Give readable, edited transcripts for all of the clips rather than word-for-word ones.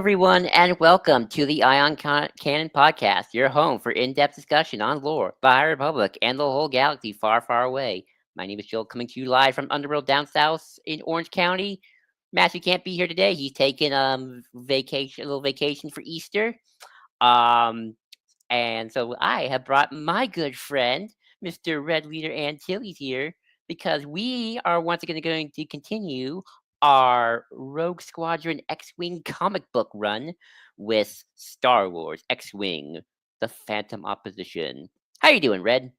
everyone, and welcome to the Canon podcast, your home for in-depth discussion on lore, the High Republic, and the whole galaxy far, far away. My name is Joel, coming to you live from Underworld down south in Orange County. Matthew can't be here today; he's taking a little vacation for Easter. Um, and so I have brought my good friend, Mr. Redleader Antilles, here because we are once again going to continue our Rogue Squadron X-Wing comic book run with Star Wars X-Wing: The Phantom Opposition. How you doing, Red?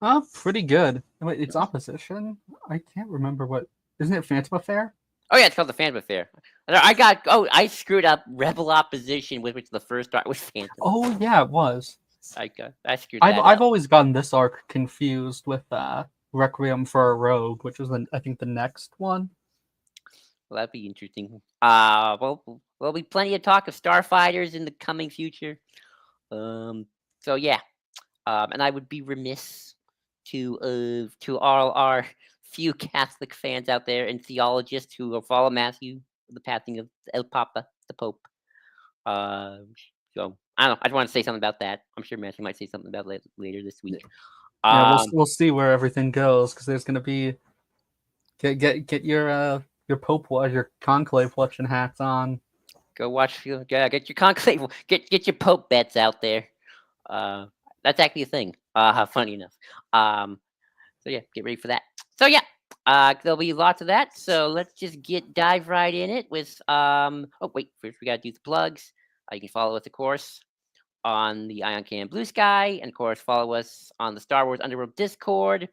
Oh, pretty good. Wait, it's opposition? I can't remember what. Isn't it Phantom Affair? Oh yeah, it's called the Phantom Affair. I screwed up Rebel Opposition, which the first arc was Phantom. Oh yeah, it was. I screwed I've that I've up. always gotten this arc confused with Requiem for a Rogue, which was I think the next one. Well, that'd be interesting. There'll be plenty of talk of starfighters in the coming future. So yeah. And I would be remiss to all our few Catholic fans out there and theologians who will follow Matthew, the passing of El Papa, the Pope. So I don't know. I just want to say something about that. I'm sure Matthew might say something about it later this week. Yeah, we'll see where everything goes because there's gonna be get your Pope watch, your conclave watching hats on. Go watch. Get your conclave. Get your Pope bets out there. That's actually a thing. Funny enough. So yeah, get ready for that. So yeah, there'll be lots of that. So let's just dive right in it with Oh wait, first we gotta do the plugs. You can follow us, of course, on the Ion Cannon Blue Sky, and of course follow us on the Star Wars Underworld Discord.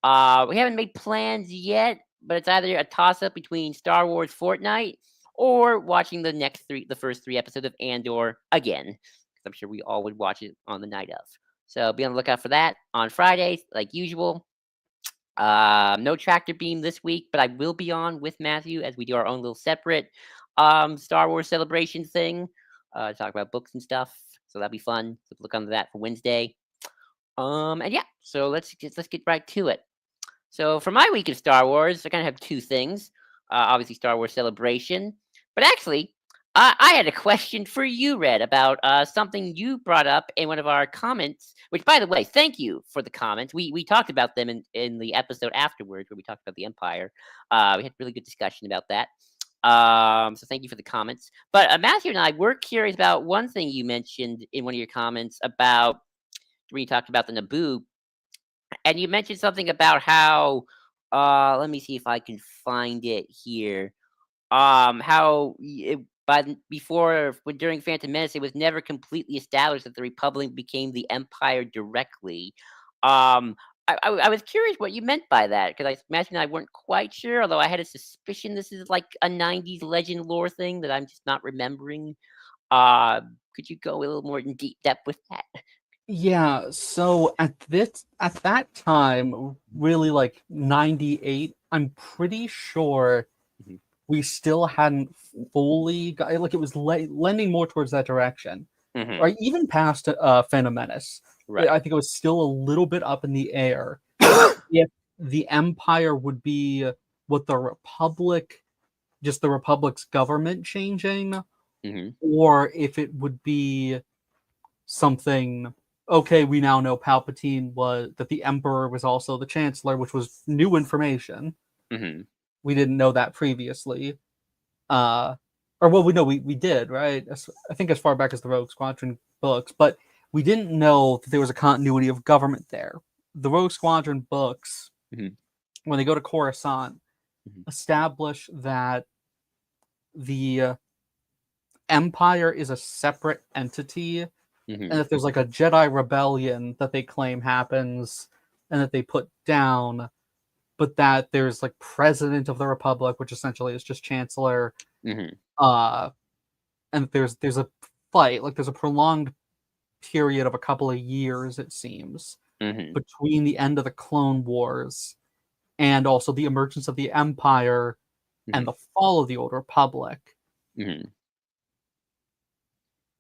We haven't made plans yet, but it's either a toss up between Star Wars Fortnite or watching the first three episodes of Andor again, because I'm sure we all would watch it on the night of. So be on the lookout for that on Fridays, like usual. No tractor beam this week, but I will be on with Matthew as we do our own little separate Star Wars celebration thing. Talk about books and stuff. So that'll be fun. So look on that for Wednesday. And yeah, so let's get right to it. So for my week of Star Wars, I kind of have two things. Obviously, Star Wars Celebration, but actually, I had a question for you, Red, about something you brought up in one of our comments. Which, by the way, thank you for the comments. We talked about them in the episode afterwards, where we talked about the Empire. We had really good discussion about that. So thank you for the comments. But Matthew and I were curious about one thing you mentioned in one of your comments about when you talked about the Naboo, and you mentioned something about how let me see if I can find it here. How during Phantom Menace, it was never completely established that the Republic became the Empire directly. I was curious what you meant by that, because I imagine I weren't quite sure, although I had a suspicion this is like a 90s legend lore thing that I'm just not remembering. Could you go a little more in deep depth with that? Yeah, so at that time, really like 98, I'm pretty sure Mhm. we still hadn't fully got like it was lending more towards that direction. Mhm. Or even past Phantom Menace. Right. I think it was still a little bit up in the air if the Empire would be what the Republic, just the Republic's government changing, Mhm. or if it would be something. Okay, we now know Palpatine was that the Emperor was also the Chancellor, which was new information. Mhm. We didn't know that previously. Uh, or well, we know we did, right? I think as far back as the Rogue Squadron books, but we didn't know that there was a continuity of government there. The Rogue Squadron books, Mhm. when they go to Coruscant, Mhm. establish that the Empire is a separate entity, and Mhm. that there's like a Jedi rebellion that they claim happens, and that they put down, but that there's like President of the Republic, which essentially is just Chancellor, Mhm. uh, and there's a fight, like there's a prolonged period of a couple of years, it seems, Mhm. between the end of the Clone Wars and also the emergence of the Empire and Mhm. the fall of the Old Republic. Mhm.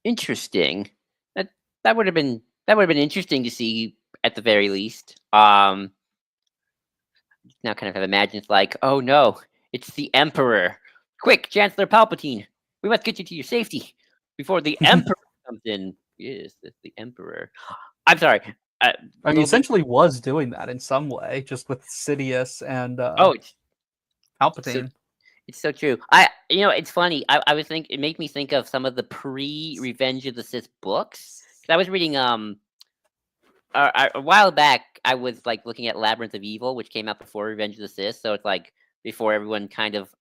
Interesting. That that would have been interesting to see at the very least. Now kind of have imagined like, oh no, it's the Emperor. Quick, Chancellor Palpatine, We must get you to your safety before the Emperor comes in. Yes, that's the Emperor. I'm sorry. A I mean, little bit. essentially was doing that in some way, just with Sidious and Oh, it's so Palpatine. it's so true. It's funny. I was think it made me think of some of the pre-Revenge of the Sith books. 'Cause I was reading a while back. I was like looking at Labyrinth of Evil, which came out before Revenge of the Sith. So it's like before everyone kind of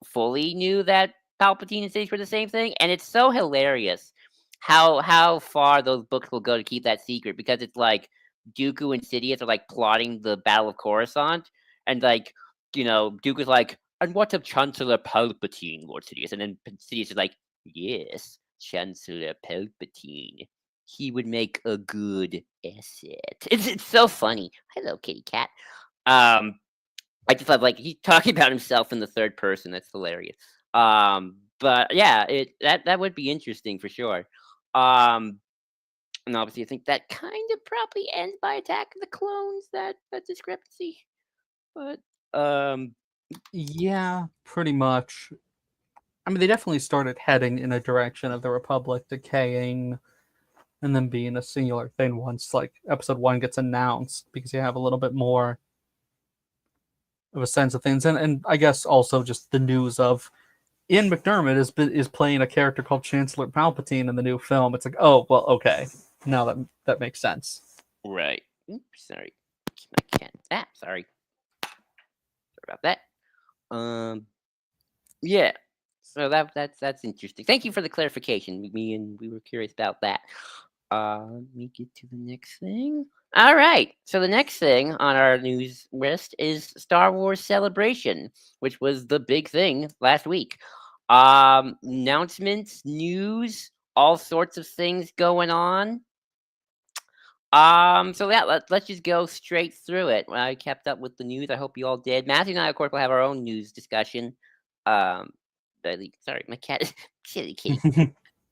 fully knew that Palpatine and Sidious were the same thing, and it's so hilarious how far those books will go to keep that secret because it's like Dooku and Sidious are like plotting the Battle of Coruscant, and like Dooku's like, and what of Chancellor Palpatine, Lord Sidious, and then Sidious is like, yes, Chancellor Palpatine. He would make a good asset. It's so funny. Hello, kitty cat. I just love like he's talking about himself in the third person. That's hilarious. But yeah, that would be interesting for sure. Um, and obviously, I think that kind of probably ends by Attack of the Clones. That discrepancy, but um, Yeah, pretty much. I mean, they definitely started heading in a direction of the Republic decaying and then being a singular thing once like episode 1 gets announced because you have a little bit more of a sense of things, and I guess also just the news of Ian McDermott is playing a character called Chancellor Palpatine in the new film. It's like, oh well, okay, now that makes sense. right. Oops, sorry, my cat. Sorry about that. Yeah. So that's interesting. Thank you for the clarification. We were curious about that. Let me get to the next thing. All right. So the next thing on our news list is Star Wars Celebration, which was the big thing last week. Announcements, news, all sorts of things going on. So yeah, let's just go straight through it. I kept up with the news. I hope you all did. Matthew and I, of course, will have our own news discussion. Sorry, my cat, silly kitty.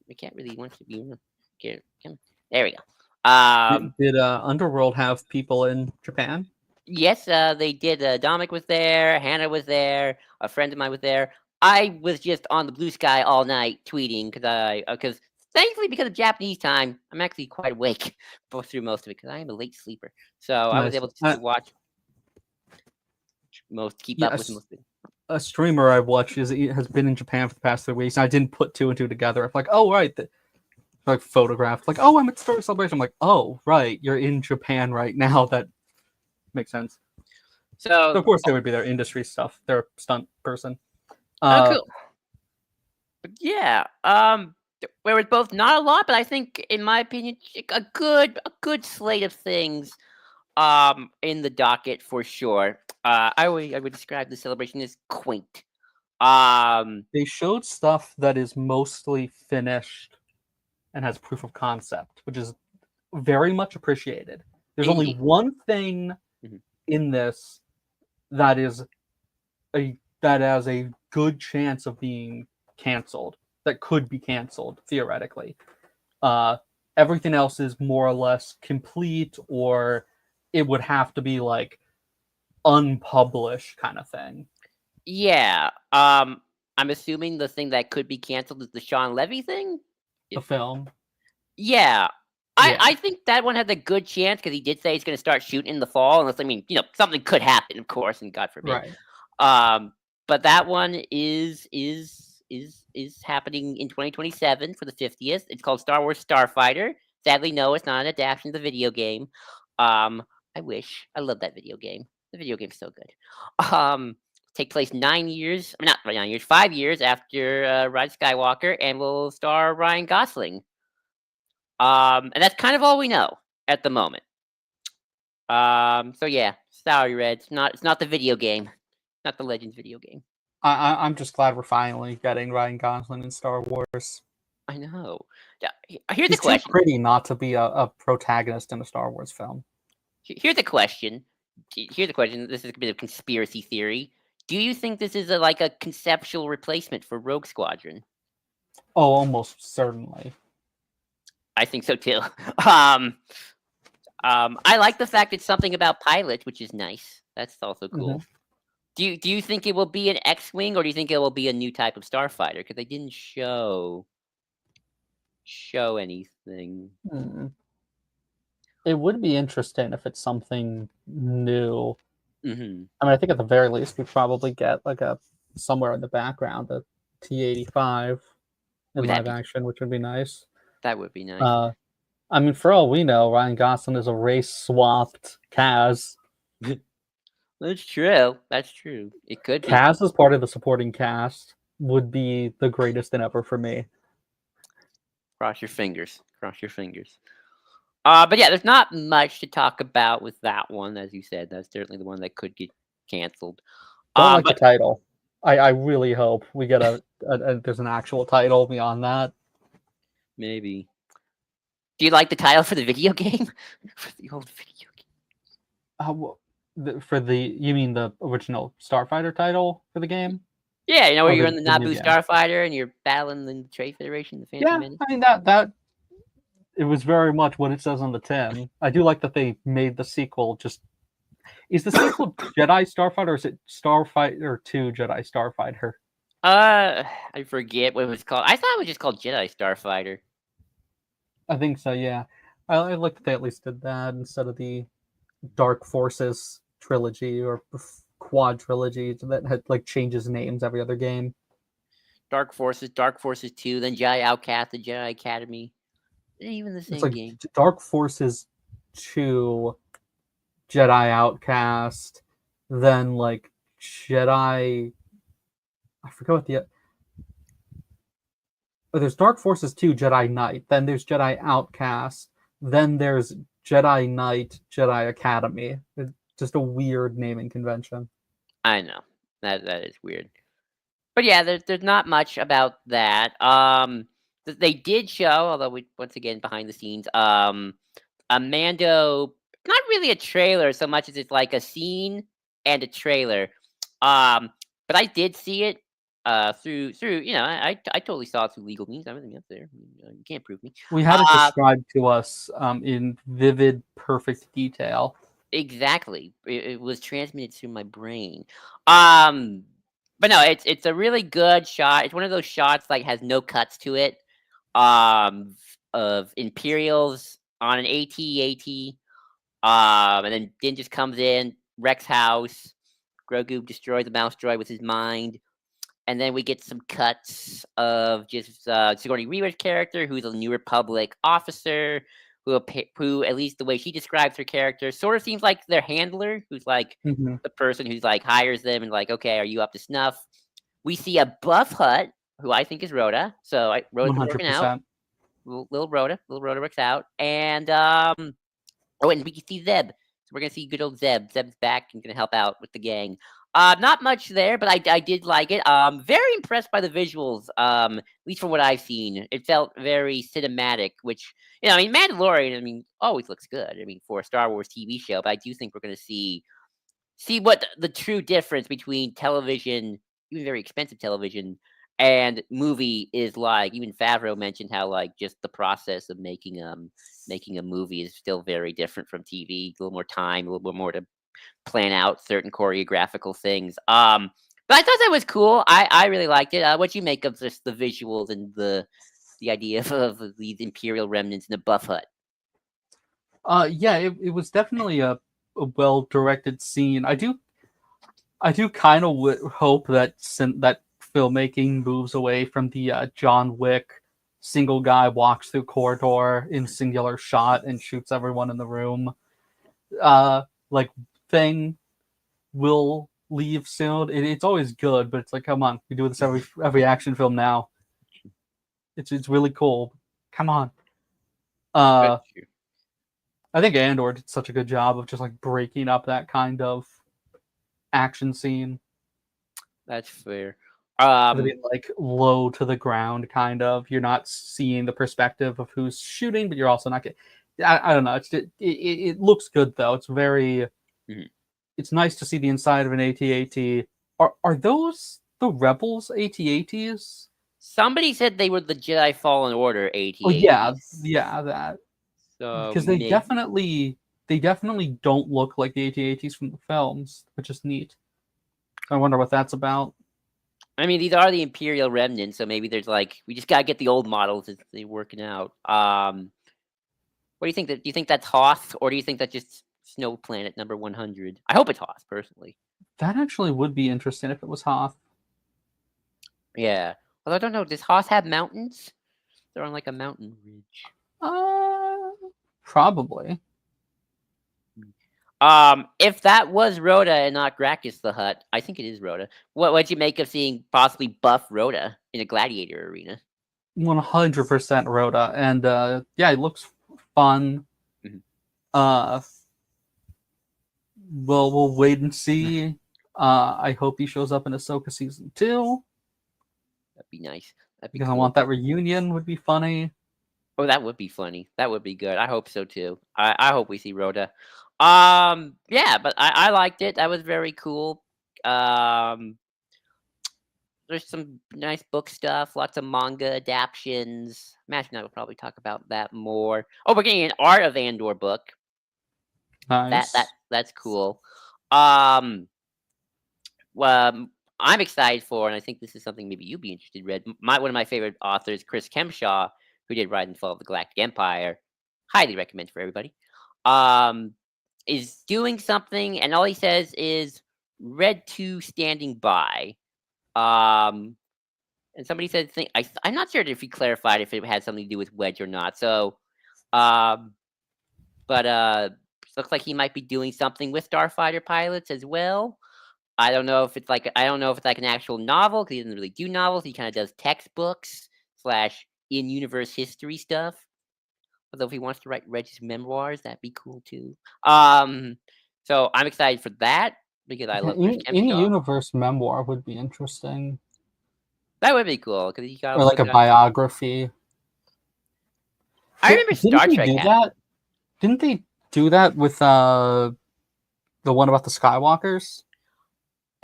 My cat really wants to be in here. Come. There we go. Did Underworld have people in Japan? Yes, they did. Dominic was there. Hannah was there. A friend of mine was there. I was just on the blue sky all night tweeting because thankfully because of Japanese time, I'm actually quite awake through most of it because I am a late sleeper. So I was Nice. able to watch keep up with Yes. most of it. A streamer I watch has been in Japan for the past 3 weeks. And I didn't put two and two together. I'm like, oh right, like photographed. Like, oh, I'm at Star Wars Celebration. I'm like, oh right, you're in Japan right now. That makes sense. So of course, they would be their industry stuff. They're a stunt person. Cool. But yeah, there was both not a lot, but I think, in my opinion, a good slate of things in the docket for sure. I would describe the celebration as quaint. They showed stuff that is mostly finished and has proof of concept, which is very much appreciated. There's only one thing in this that has a good chance of being canceled. That could be canceled theoretically. Everything else is more or less complete, or it would have to be like unpublished kind of thing. Yeah. I'm assuming the thing that could be canceled is the Sean Levy thing. The film. Yeah. I think that one has a good chance because he did say he's going to start shooting in the fall. Unless, I mean, something could happen, of course, and God forbid. Right. But that one is happening in 2027 for the 50th. It's called Star Wars Starfighter. Sadly, no, it's not an adaptation of the video game. I wish. I love that video game. The video game's so good. Take place 9 years, not 9 years, 5 years after Rise of Skywalker, and will star Ryan Gosling. And that's kind of all we know at the moment. So yeah, sorry, Red. It's not the video game, not the Legends video game. I'm just glad we're finally getting Ryan Gosling in Star Wars. I know. Here's He's the question. too pretty not to be a protagonist in a Star Wars film. Here's the question. This is a bit of conspiracy theory. Do you think this is like a conceptual replacement for Rogue Squadron? Oh, almost certainly. I think so too. I like the fact it's something about pilots, which is nice. That's also cool. Do you think it will be an X-wing, or do you think it will be a new type of starfighter? Because they didn't show anything. Hmm. It would be interesting if it's something new. Hmm. I mean, I think at the very least we'd probably get like a somewhere in the background a T-85 in Would that live be action, which would be nice. that would be nice. Uh, I mean, for all we know, Ryan Gosling is a race swapped Kaz. That's true. That's true. It could be. Kaz as part of the supporting cast would be the greatest thing ever for me. Cross your fingers. Cross your fingers. But yeah, there's not much to talk about with that one, as you said. That's certainly the one that could get canceled. Don't like the But title. I really hope we get there's an actual title beyond that. maybe. Do you like the title for the video game? For the old video For the you mean the original Starfighter title for the game? Yeah, where Oh, you're in the the new Naboo game. Starfighter and you're battling the Trade Federation, the Phantom Yeah, Menace. I mean that it was very much what it says on the tin. I do like that they made the sequel just. Is the sequel Jedi Starfighter or is it Starfighter 2 Jedi Starfighter? I forget what it was called. I thought it was just called Jedi Starfighter. I think so, yeah. I like that they at least did that instead of the Dark Forces trilogy or quad trilogy that had like changes names every other game. Dark Forces 2, then Jedi Outcast, the Jedi Academy. They're even the It's same like game. Dark Forces 2, Jedi Outcast, then like Jedi. I forgot what the. Oh, there's Dark Forces 2, Jedi Knight. Then there's Jedi Outcast. Then there's Jedi Knight, Jedi Academy. It's just a weird naming convention. I know that is weird, but yeah, there's not much about that. They did show, although we once again behind the scenes, a Mando, not really a trailer so much as it's like a scene and a trailer. But I did see it through I totally saw it through legal means. Everything up there, you can't prove me. We had it described to us in vivid, perfect detail. Exactly. It was transmitted through my brain. Um, but no, it's a really good shot. It's one of those shots like has no cuts to it. Of Imperials on an AT-AT. And then Din just comes in, wrecks house. Grogu destroys the mouse droid with his mind. And then we get some cuts of just Sigourney Weaver's character, who's a New Republic officer, who at least the way she describes her character, sort of seems like their handler, who's like the person who's like hires them and like, okay, are you up to snuff? We see a buff Hutt, who I think is Rhoda. So Rhoda's been working out. 100%. Little Rhoda works out, and oh, and we can see Zeb. So we're gonna see good old Zeb. Zeb's back and gonna help out with the gang. Not much there, but I did like it. Very impressed by the visuals. At least from what I've seen, it felt very cinematic. Which I mean, Mandalorian. I mean, always looks good. I mean, for a Star Wars TV show, but I do think we're gonna see what the true difference between television, even very expensive television, and movie is like. Even Favreau mentioned how like just the process of making a movie is still very different from TV. A little more time, a little bit more to plan out certain choreographical things. But I thought that was cool. I really liked it. What do you make of just the visuals and the idea of these Imperial remnants in the Buff Hut? Yeah, it was definitely a well directed scene. I do kind of hope that that filmmaking moves away from the John Wick single guy walks through corridor in singular shot and shoots everyone in the room. Like thing will leave soon. It's always good, but it's like, come on, we do this every action film now. It's really cool. Come on. I think Andor did such a good job of just like breaking up that kind of action scene. That's fair. Being like low to the ground, kind of. You're not seeing the perspective of who's shooting, but you're also not getting. I don't know. It looks good though. It's very. Mm-hmm. It's nice to see the inside of an AT-AT. Are those the Rebels AT-ATs? Somebody said they were the Jedi Fallen Order AT-ATs. Oh yeah, that. So because they definitely don't look like the AT-ATs from the films, which is neat. I wonder what that's about. I mean, these are the Imperial remnants, so maybe there's like we just gotta get the old models as they're working out. What do you think? Do you think that's Hoth, or do you think that's just Snow Planet number 100? I hope it's Hoth, personally. That actually would be interesting if it was Hoth. Yeah. Although I don't know, does Hoth have mountains? They're on like a mountain ridge. Uh, Probably. If that was Rhoda and not Gracchus the Hutt, I think it is Rhoda. What'd you make of seeing possibly buff Rhoda in a gladiator arena? 100% Rhoda, and yeah, it looks fun. Mhm. Uh, we'll wait and see. I hope he shows up in Ahsoka season 2 That'd be nice. That'd be because I cool. want that reunion. Would be funny. Oh, that would be funny. That would be good. I hope so too. I hope we see Rhoda. Yeah, but I liked it. That was very cool. Um, there's some nice book stuff, lots of manga adaptions. Matt and I will probably talk about that more. Oh, we're getting an Art of Andor book. Nice. That's cool. Um, well, I'm excited for, and I think this is something maybe you'd be interested in. Read one of my favorite authors, Chris Kemshaw, who did Rise and Fall of the Galactic Empire. Highly recommend for everybody. Um, is doing something, and all he says is Red 2 standing by. And somebody said, I'm not sure if he clarified if it had something to do with Wedge or not. So, um, but looks like he might be doing something with Starfighter pilots as well. I don't know if it's like an actual novel because he doesn't really do novels. He kind of does textbooks / in-universe history stuff. Although if he wants to write Reg's memoirs, that'd be cool too. So I'm excited for that because I love Chris In Kemshaw. universe memoir would be interesting, That would be cool because he got or like a biography. I remember Didn't Star they Trek do had that? Didn't they do that with the one about the Skywalkers?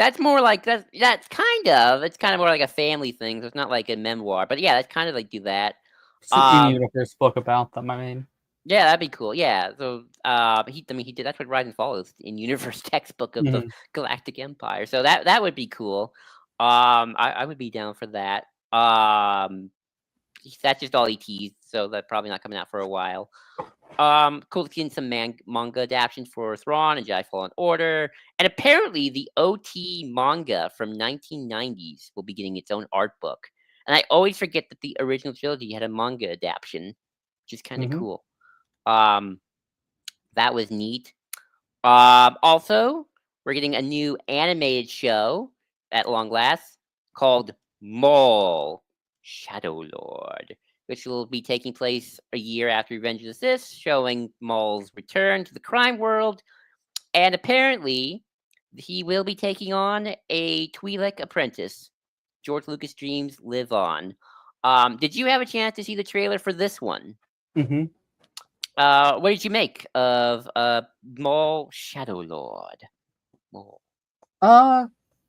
that's more like that's kind of it's kind of more like a family thing. So it's not like a memoir, but yeah, that's kind of like do that. It's an in-universe book about them. I mean, Yeah, that'd be cool. Yeah, so he did that's what Rise and Fall is in universe textbook of the Galactic Empire. So that would be cool. I would be down for that. That's just all he teased, so that's probably not coming out for a while. Cool to see some manga adaptations for Thrawn and Jedi Fallen Order, and apparently the OT manga from 1990s will be getting its own art book. And I always forget that the original trilogy had a manga adaptation, which is kind of cool. That was neat. Also, we're getting a new animated show at long last called Maul Shadow Lord, which will be taking place a year after Revenge of the Sith, showing Maul's return to the crime world. And apparently, he will be taking on a Twi'lek apprentice. George Lucas' dreams live on. Did you have a chance to see the trailer for this one? Mm-hmm. What did you make of Maul Shadow Lord? Maul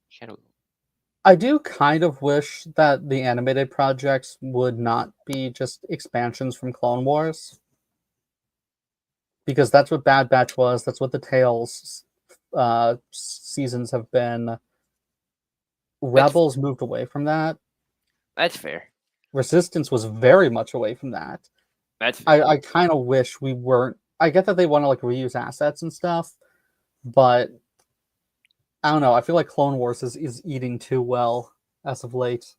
Shadow Lord. I do kind of wish that the animated projects would not be just expansions from Clone Wars, because that's what Bad Batch was. That's what the Tales seasons have been. Rebels moved away from that. That's fair. Resistance was very much away from that. That's fair. I kind of wish we weren't. I get that they want to like reuse assets and stuff, but I don't know. I feel like Clone Wars is eating too well as of late.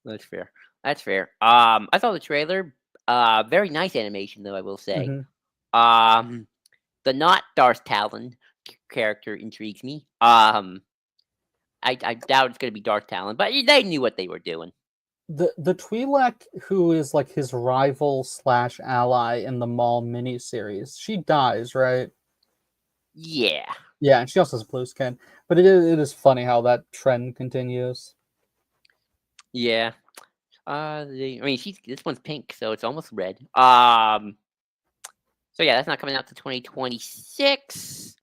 That's fair. That's fair. I saw the trailer. Very nice animation, though I will say. The not Darth Talon character intrigues me. I doubt it's gonna be Darth Talon, but they knew what they were doing. The Twi'lek who is like his rival / ally in the Maul miniseries, she dies, right? Yeah. Yeah, and she also has blue skin. But it is funny how that trend continues. Yeah. I mean, this one's pink, so it's almost red. So yeah, that's not coming out to 2026.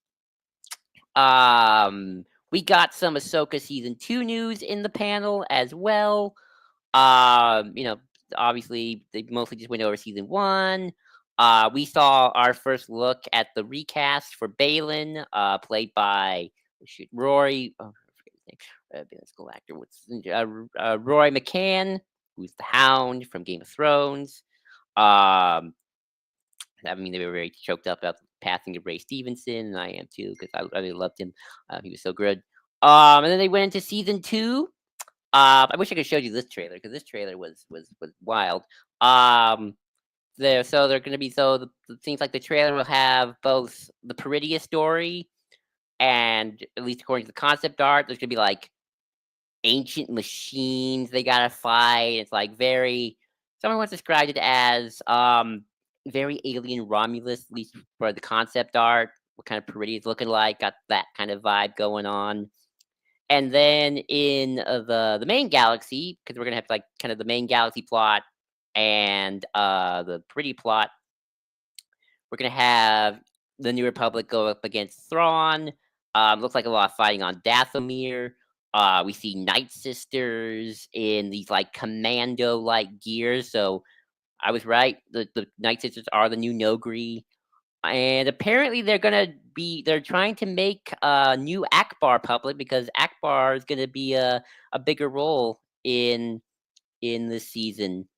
We got some Ahsoka season 2 news in the panel as well. Obviously they mostly just went over season 1. We saw our first look at the recast for Balin, played by Rory. name? Let's go actor. What's Roy McCann, who's the Hound from Game of Thrones. Um, I mean, they were very choked up about the passing of Ray Stevenson, and I am too because I really loved him. He was so good. And then they went into season 2. I wish I could show you this trailer because this trailer was wild. They're going to be it seems like the trailer will have both the Peridia story and, at least according to the concept art, there's going to be like ancient machines they gotta fight. It's like very. Someone once described it as very alien Romulus, at least for the concept art. What kind of Peridia is looking like? Got that kind of vibe going on. And then in the main galaxy, because we're gonna have like kind of the main galaxy plot and the pretty plot, we're gonna have the New Republic go up against Thrawn. Looks like a lot of fighting on Dathomir. We see Night Sisters in these like commando-like gears. So I was right. The Night Sisters are the new Nogri. And apparently they're trying to make new Akbar public because Akbar is gonna be a bigger role in this season.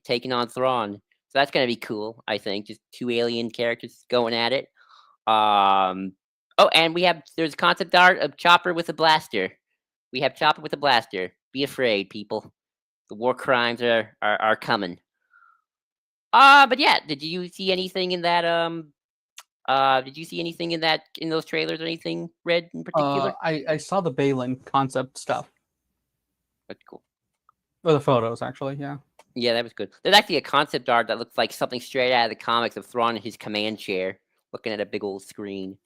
Taking on Thrawn. So that's gonna be cool, I think. Just 2 alien characters going at it. Oh, and there's concept art of Chopper with a blaster. We have Chopper with a blaster. Be afraid, people. The war crimes are coming. But yeah, did you see anything in that in those trailers or anything, Red, in particular? I saw the Balin concept stuff. That's cool. Or the photos, actually, yeah. Yeah, that was good. There's actually a concept art that looks like something straight out of the comics of Thrawn in his command chair, looking at a big old screen.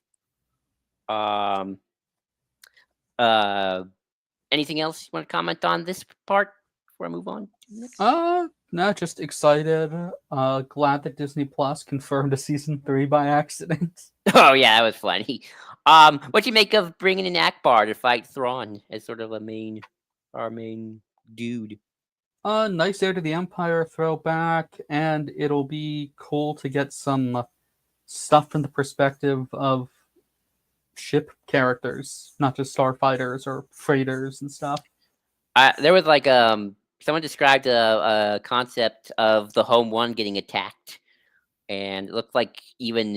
Anything else you want to comment on this part before I move on to the next? No, just excited. Glad that Disney Plus confirmed a season 3 by accident. Oh yeah, that was funny. What you make of bringing in Akbar to fight Thrawn as sort of our main dude? Nice Heir to the Empire throwback, and it'll be cool to get some stuff from the perspective of ship characters, not just starfighters or freighters and stuff. There was like someone described a concept of the Home One getting attacked, and it looked like even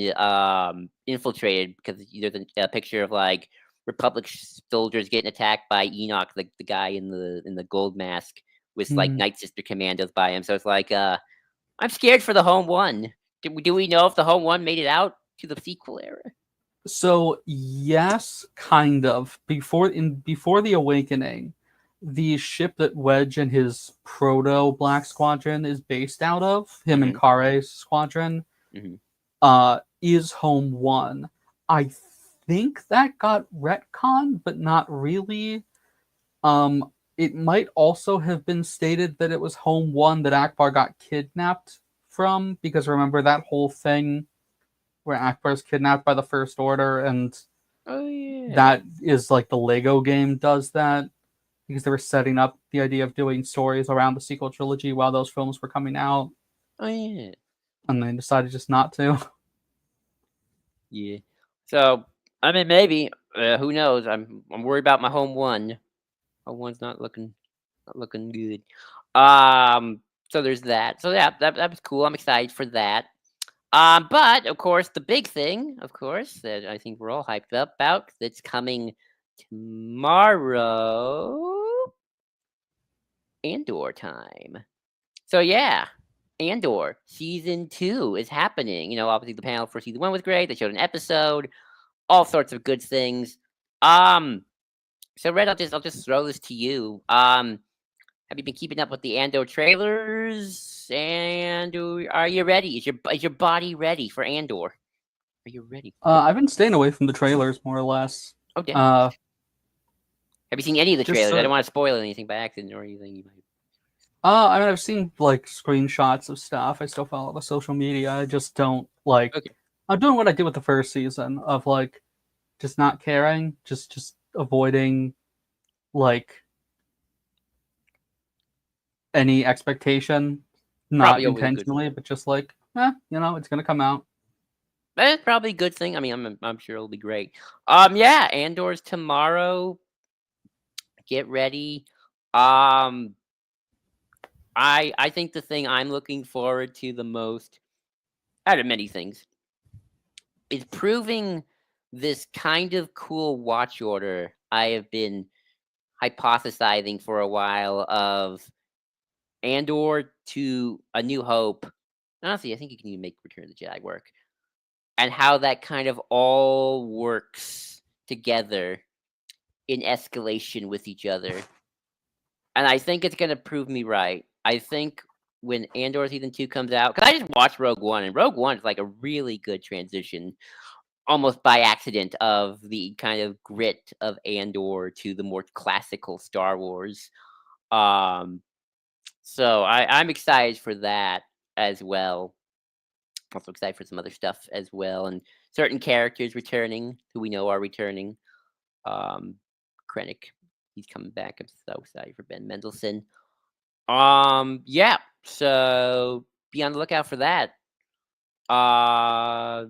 infiltrated because there's a picture of like Republic soldiers getting attacked by Enoch, the guy in the gold mask with like Night Sister commandos by him. So it's like I'm scared for the Home One. Do we know if the Home One made it out to the sequel era? So yes, kind of. Before the Awakening, the ship that Wedge and his proto Black Squadron is based out of, him and Kare's squadron, is Home One. I think that got retconned, but not really. It might also have been stated that it was Home One that Akbar got kidnapped from, because remember that whole thing where Akbar's kidnapped by the First Order, and that is like the Lego game does that, because they were setting up the idea of doing stories around the sequel trilogy while those films were coming out. Oh yeah. And they decided just not to. Yeah. So I mean, maybe who knows? I'm worried about my Home One. Home One's not looking good. So there's that. So yeah, that was cool. I'm excited for that. But of course, the big thing, of course, that I think we're all hyped up about, that's coming tomorrow, Andor time. So yeah, Andor season 2 is happening. You know, obviously the panel for season 1 was great. They showed an episode, all sorts of good things. So Red, I'll just throw this to you. Have you been keeping up with the Andor trailers? And are you ready? Is your body ready for Andor? Are you ready? I've been staying away from the trailers more or less. Oh, damn. Have you seen any of the trailers? I don't want to spoil anything by accident or anything. You might. I mean, I've seen like screenshots of stuff. I still follow the social media. I just don't like. Okay. I'm doing what I did with the first season of like, just not caring, just avoiding, like, any expectation, not intentionally, but just like, it's gonna come out. That's probably a good thing. I mean, I'm sure it'll be great. Yeah, Andor's tomorrow. Get ready. Um, I think the thing I'm looking forward to the most, out of many things, is proving this kind of cool watch order I have been hypothesizing for a while of Andor to A New Hope. Honestly, I think you can even make Return of the Jedi work, and how that kind of all works together in escalation with each other. And I think it's gonna prove me right. I think when Andor season 2 comes out, because I just watched Rogue One, and Rogue One is like a really good transition, almost by accident, of the kind of grit of Andor to the more classical Star Wars. Um, so I'm excited for that as well. Also excited for some other stuff as well, and certain characters returning who we know are returning. Um, Krennic, he's coming back. I'm so excited for Ben Mendelsohn. Yeah. So be on the lookout for that. Uh,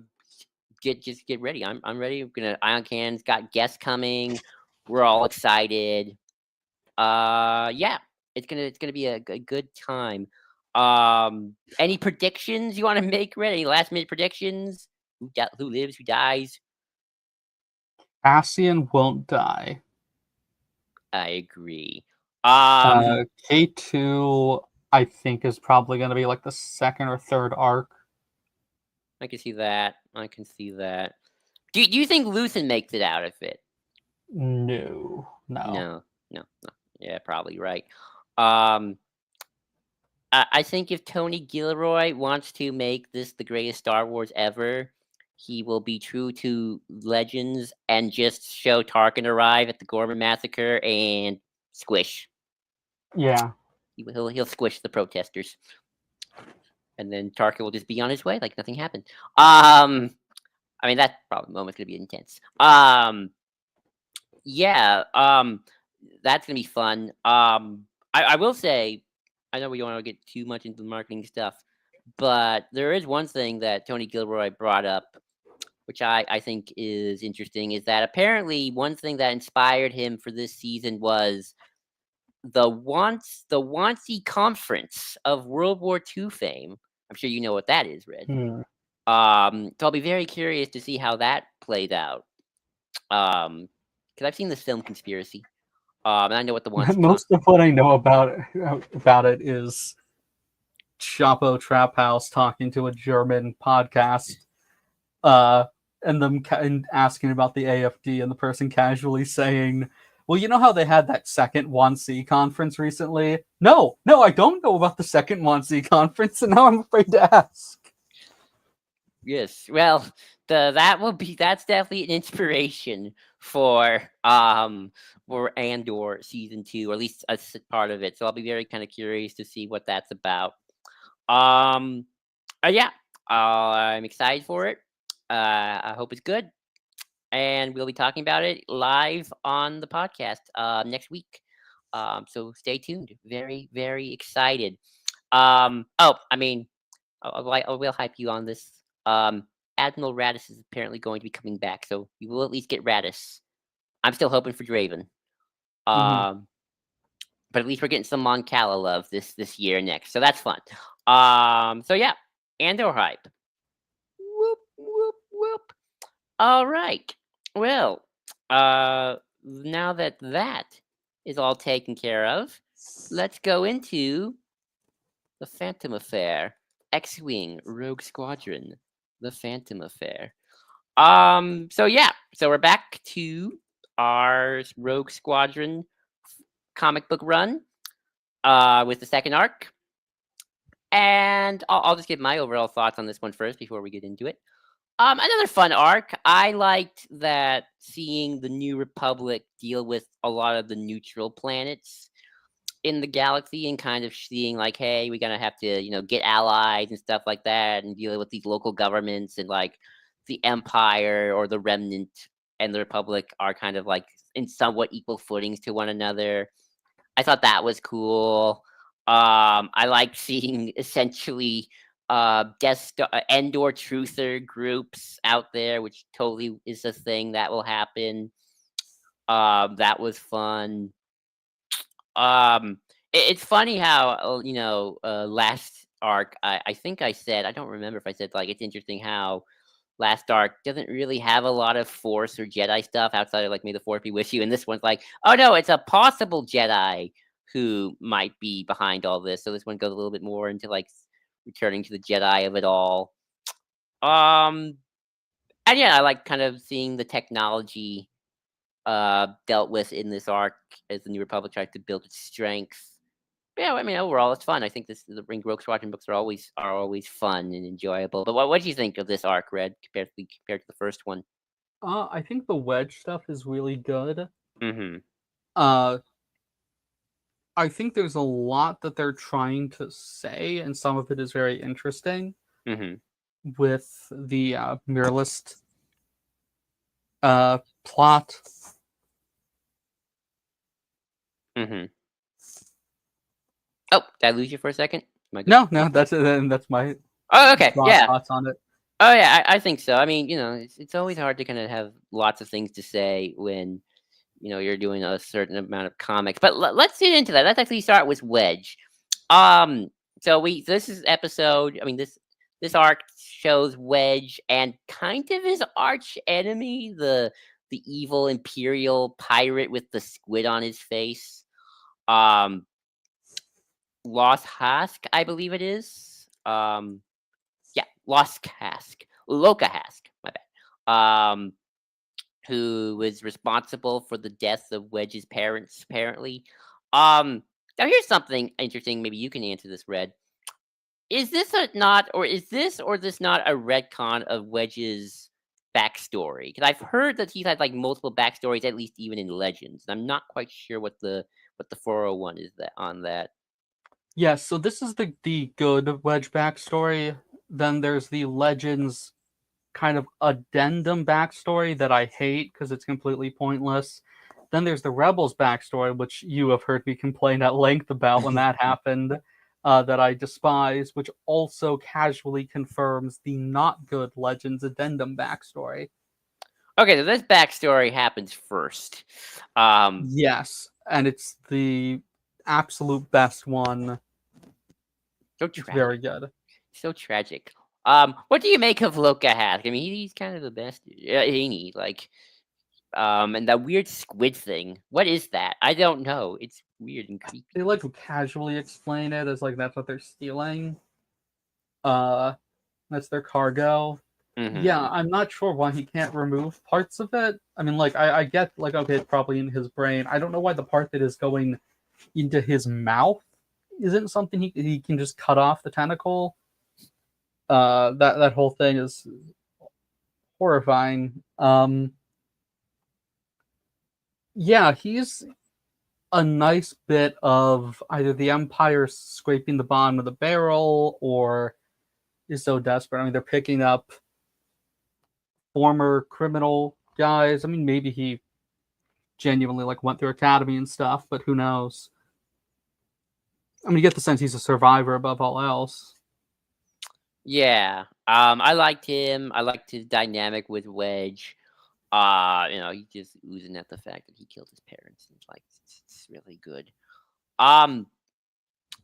get ready. I'm ready. I'm gonna Ion Cannon's got guests coming. We're all excited. Yeah. It's gonna be a good time. Any predictions you want to make? Ready? Any last minute predictions? Who lives? Who dies? Cassian won't die. I agree. Um, K2, I think, is probably going to be like the second or third arc. I can see that. I can see that. Do you think Luthen makes it out of it? No. No. Yeah, probably right. Um, I think if Tony Gilroy wants to make this the greatest Star Wars ever, he will be true to legends and just show Tarkin arrive at the Gorman massacre and squish. Yeah. He'll squish the protesters, and then Tarkin will just be on his way like nothing happened. I mean that probably moment's gonna be intense. Yeah. That's gonna be fun. I will say, I know we don't want to get too much into the marketing stuff, but there is one thing that Tony Gilroy brought up, which I think is interesting, is that apparently one thing that inspired him for this season was the Wannsee Conference of World War II fame. I'm sure you know what that is, Red. Hmm. So I'll be very curious to see how that played out. Because I've seen this film Conspiracy. And I know what the Wannsee Most of what I know about it is Chapo Trap House talking to a German podcast, uh, and them and asking about the AFD, and the person casually saying, "Well, you know how they had that second 1C conference recently?" No, I don't know about the second 1C conference, and now I'm afraid to ask. Yes. Well, that's definitely an inspiration for Andor season 2, or at least a part of it. So I'll be very kind of curious to see what that's about. Um yeah. I'm excited for it. I hope it's good. And we'll be talking about it live on the podcast next week. So stay tuned. Very, very excited. Oh, I mean, I will hype you on this. Admiral Radis is apparently going to be coming back, so you will at least get Radis. I'm still hoping for Draven. Mhm. Um, but at least we're getting some Mon Cala love this year next, so that's fun. So yeah, Andor hype. Whoop whoop whoop. All right. Well, now that that is all taken care of, let's go into the Phantom Affair, X-Wing, Rogue Squadron, the Phantom Affair. So yeah, so we're back to our Rogue Squadron comic book run, with the second arc, and I'll just give my overall thoughts on this one first before we get into it. Another fun arc. I liked that seeing the New Republic deal with a lot of the neutral planets in the galaxy, and kind of seeing like, hey, we're gonna have to, get allies and stuff like that, and dealing with these local governments, and like the Empire or the Remnant and the Republic are kind of like in somewhat equal footings to one another. I thought that was cool. I like seeing essentially Endor truther groups out there, which totally is a thing that will happen. That was fun. It's funny how last arc. I think I said I don't remember if I said like it's interesting how last arc doesn't really have a lot of Force or Jedi stuff outside of like May the Force be with you, and this one's like, oh no, it's a possible Jedi who might be behind all this. So this one goes a little bit more into like returning to the Jedi of it all. Um, and yeah, I like kind of seeing the technology dealt with in this arc as the New Republic tried to build its strength. Yeah, I mean overall it's fun. I think the Rogue Squadron books are always fun and enjoyable. But what do you think of this arc, Red, compared to the first one? I think the Wedge stuff is really good. Mm-hmm. Uh, I think there's a lot that they're trying to say, and some of it is very interesting Mm-hmm. with the Mirrorlist plot. Mm-hmm. Oh, did I lose you for a second? No, that's my Oh, okay. broad Yeah. thoughts on it. Oh, yeah. I think so. I mean, it's always hard to kind of have lots of things to say when you're doing a certain amount of comics. But let's get into that. Let's actually start with Wedge. Um, so this is episode. I mean, this arc shows Wedge and kind of his arch enemy, the evil Imperial pirate with the squid on his face. Um, Lost Hask, I believe it is. Yeah, Lost Hask, Loka Hask. My bad. Who was responsible for the death of Wedge's parents, apparently. Now here's something interesting. Maybe you can answer this, Red. Is this this not a retcon of Wedge's backstory? Because I've heard that he's had like multiple backstories, at least even in Legends, and I'm not quite sure what the 401 is that on that. Yes, so this is the good Wedge backstory. Then there's the Legends kind of addendum backstory that I hate because it's completely pointless. Then there's the Rebels backstory, which you have heard me complain at length about when that happened, that I despise, which also casually confirms the not good Legends addendum backstory. Okay, so this backstory happens first. Yes, and it's the absolute best one. So It's tragic. very good. So tragic. What do you make of Loka Hask? I mean, he's kind of the best, ain't he? Like, and that weird squid thing. What is that? I don't know. It's weird and creepy. They like to casually explain it as like that's what they're stealing. Uh, that's their cargo. Mm-hmm. Yeah, I'm not sure why he can't remove parts of it. I mean, like, I get, like, okay, it's probably in his brain. I don't know why the part that is going into his mouth isn't something he can just cut off the tentacle. That whole thing is horrifying. Yeah, he's a nice bit of either the Empire scraping the bottom of the barrel or is so desperate. I mean, they're picking up former criminal guys. I mean, maybe he genuinely like went through academy and stuff, but who knows? I mean, you get the sense he's a survivor above all else. Yeah. I liked him. I liked his dynamic with Wedge. He just oozing at the fact that he killed his parents. It's like it's really good. Um,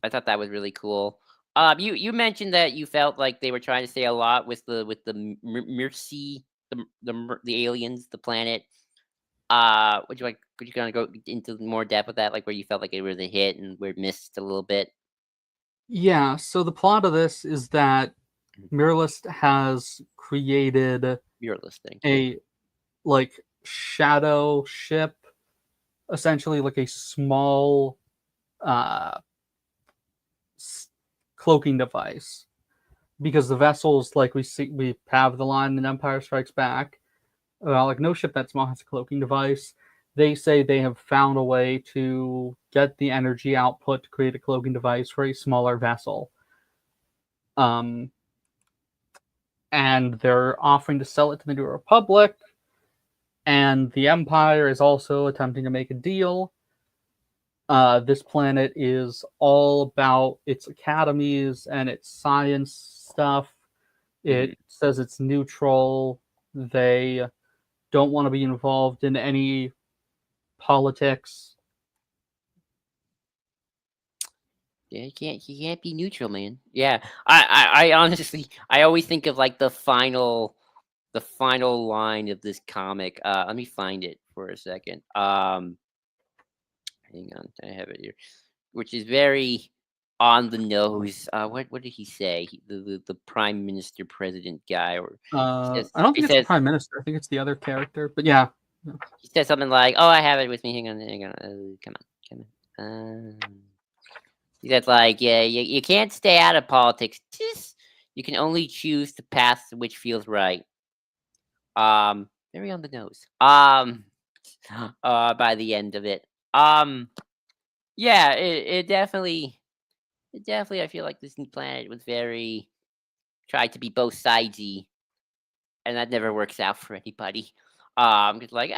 I thought that was really cool. You mentioned that you felt like they were trying to say a lot with the Mercy, the aliens, the planet. Would you like? Could you kind of go into more depth with that, like where you felt like it was a hit and where it missed a little bit? Yeah, so the plot of this is that Mirrorlist has created You're listening. a like shadow ship, essentially like a small uh cloaking device. Because the vessels, like we have the line in Empire Strikes Back, like no ship that small has a cloaking device. They say they have found a way to get the energy output to create a cloaking device for a smaller vessel. Um, and they're offering to sell it to the New Republic, and the Empire is also attempting to make a deal. This planet is all about its academies and its science stuff. It says it's neutral. They don't want to be involved in any politics. Yeah, you can't be neutral, man. Yeah, I honestly, I always think of like the final line of this comic. Let me find it for a second. Hang on, I have it here, which is very on the nose. What did he say? The prime minister, president guy, or I don't he think it's the says prime minister. I think it's the other character. But yeah. he says something like, "Oh, I have it with me. Hang on. Come on, come on." He says like, "Yeah, you can't stay out of politics. Just you can only choose the path which feels right." Very on the nose. By the end of it, yeah, it definitely. I feel like this new planet was very tried to be both sidesy, and that never works out for anybody. Cause like,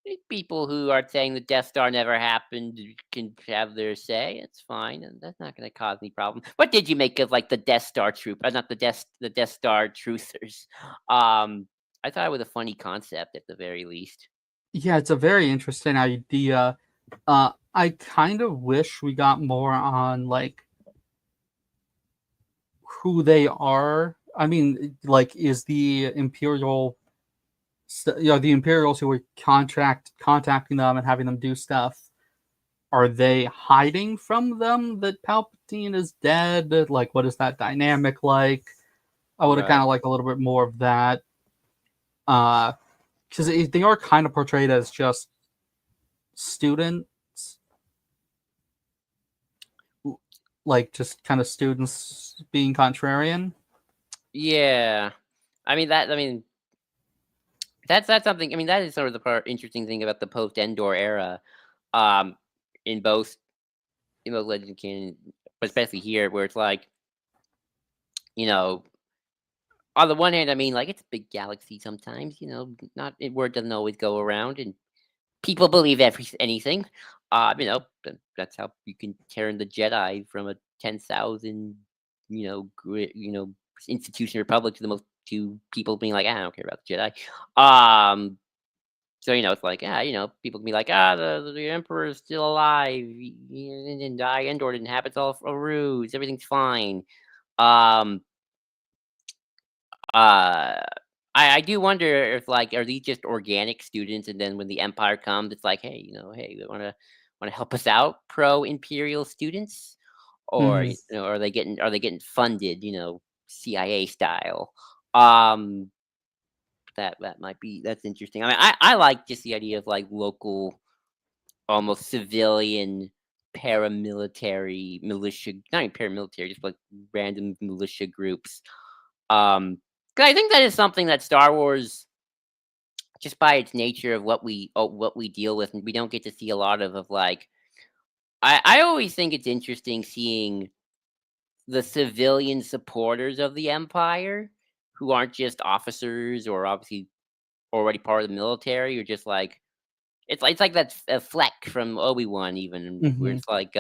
these people who are saying the Death Star never happened can have their say. It's fine, and that's not going to cause any problem. What did you make of like the Death Star troop? Not the Death Star truthers. I thought it was a funny concept at the very least. Yeah, it's a very interesting idea. I kind of wish we got more on like who they are. I mean, like, is the Imperial, the Imperials who were contacting them and having them do stuff, are they hiding from them that Palpatine is dead? Like, what is that dynamic like? I would have kind Right. of liked a little bit more of that. Because they are kind of portrayed as just students, like just kind of students being contrarian. Yeah. I mean that's something. I mean that is sort of the part interesting thing about the post Endor era. Um, in both Legend Canon, but especially here, where it's like you know on the one hand, I mean, like, it's a big galaxy sometimes, not word doesn't always go around, and people believe anything. That's how you can turn the Jedi from a 10,000, institution republic to people being like, "Ah, I don't care about the Jedi." Um, so, it's like, people can be like, the Emperor is still alive. He didn't die. Endor didn't happen. It's all a ruse. Everything's fine. Um, Uh, I do wonder if like are these just organic students, and then when the empire comes, it's like, hey, hey, we want to help us out, pro imperial students, or Mm-hmm. are they getting funded, CIA style? Um, that might be that's interesting. I mean, I like just the idea of like local, almost civilian paramilitary militia, not even paramilitary, just like random militia groups. 'Cause I think that is something that Star Wars, just by its nature of what we deal with, and we don't get to see a lot of like. I always think it's interesting seeing the civilian supporters of the Empire, who aren't just officers or obviously already part of the military, or just like it's like that Fleck from Obi-Wan, even where Mm-hmm. it's like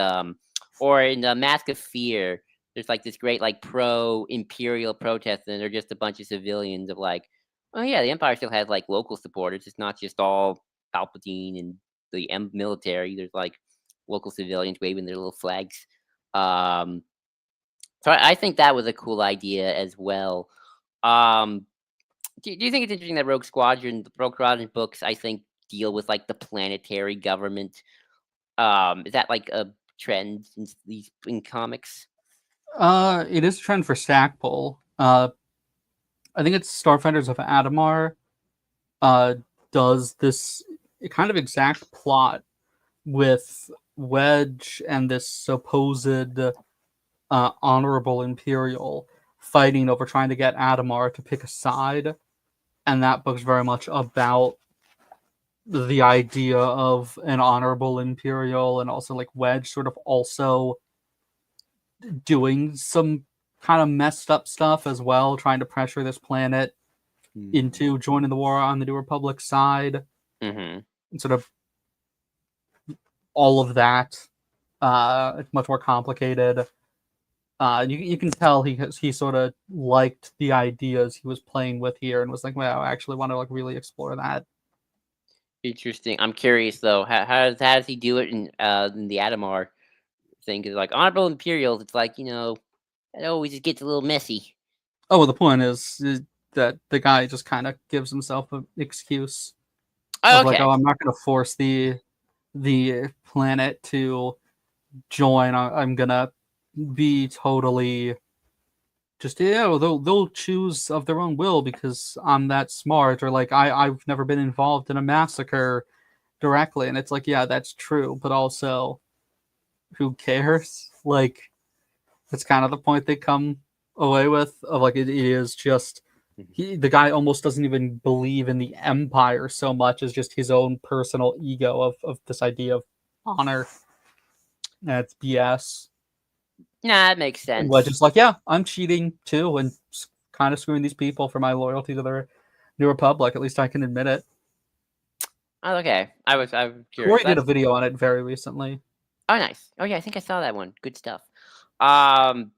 or in the Mask of Fear, there's like this great like pro imperial protest, and they're just a bunch of civilians of like, oh yeah, the Empire still has like local supporters. It's not just all Palpatine and the military. There's like local civilians waving their little flags. Um, so I think that was a cool idea as well. Um, do you think it's interesting that the Rogue Squadron books, I think, deal with like the planetary government? Is that like a trend in comics? It is a trend for Stackpole. I think it's Starfighters of Adamar. Uh, does this kind of exact plot with Wedge and this supposed honorable Imperial fighting over trying to get Adamar to pick a side, and that book's very much about the idea of an honorable Imperial, and also like Wedge sort of also doing some kind of messed up stuff as well, trying to pressure this planet into joining the war on the New Republic side, Mm-hmm. and sort of all of that. It's much more complicated. You can tell he sort of liked the ideas he was playing with here and was like, well, I actually want to like really explore that. Interesting. I'm curious though. How does he do it in the Adamar thing. Because like honorable Imperials, it's like it always gets a little messy. Oh, well, the point is that the guy just kind of gives himself an excuse Oh, of like, okay. oh, I'm not going to force the planet to join. I'm gonna be totally just they'll choose of their own will because I'm that smart, or like I've never been involved in a massacre directly, and it's like, yeah, that's true, but also who cares? Like, that's kind of the point they come away with of like it is just the guy almost doesn't even believe in the empire so much as just his own personal ego of this idea of honor. That's BS. Nah, that makes And Wedge sense. is like, yeah, I'm cheating too, and kind of screwing these people for my loyalty to the New Republic. At least I can admit it. Oh, okay. I'm curious. Corey did a video on it very recently. Oh, nice. Oh, yeah, I think I saw that one. Good stuff. Um,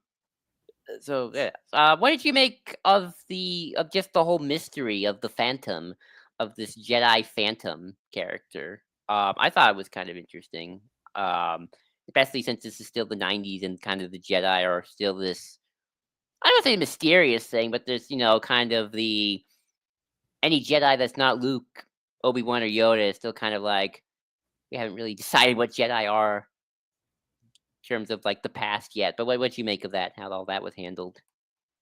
so yeah. What did you make of just the whole mystery of the Phantom, of this Jedi Phantom character? I thought it was kind of interesting. Um, Especially since this is still the '90s and kind of the Jedi are still this, I don't say mysterious thing, but there's kind of any Jedi that's not Luke, Obi-Wan, or Yoda is still kind of like we haven't really decided what Jedi are terms of like the past yet. But what you make of that? How all that was handled?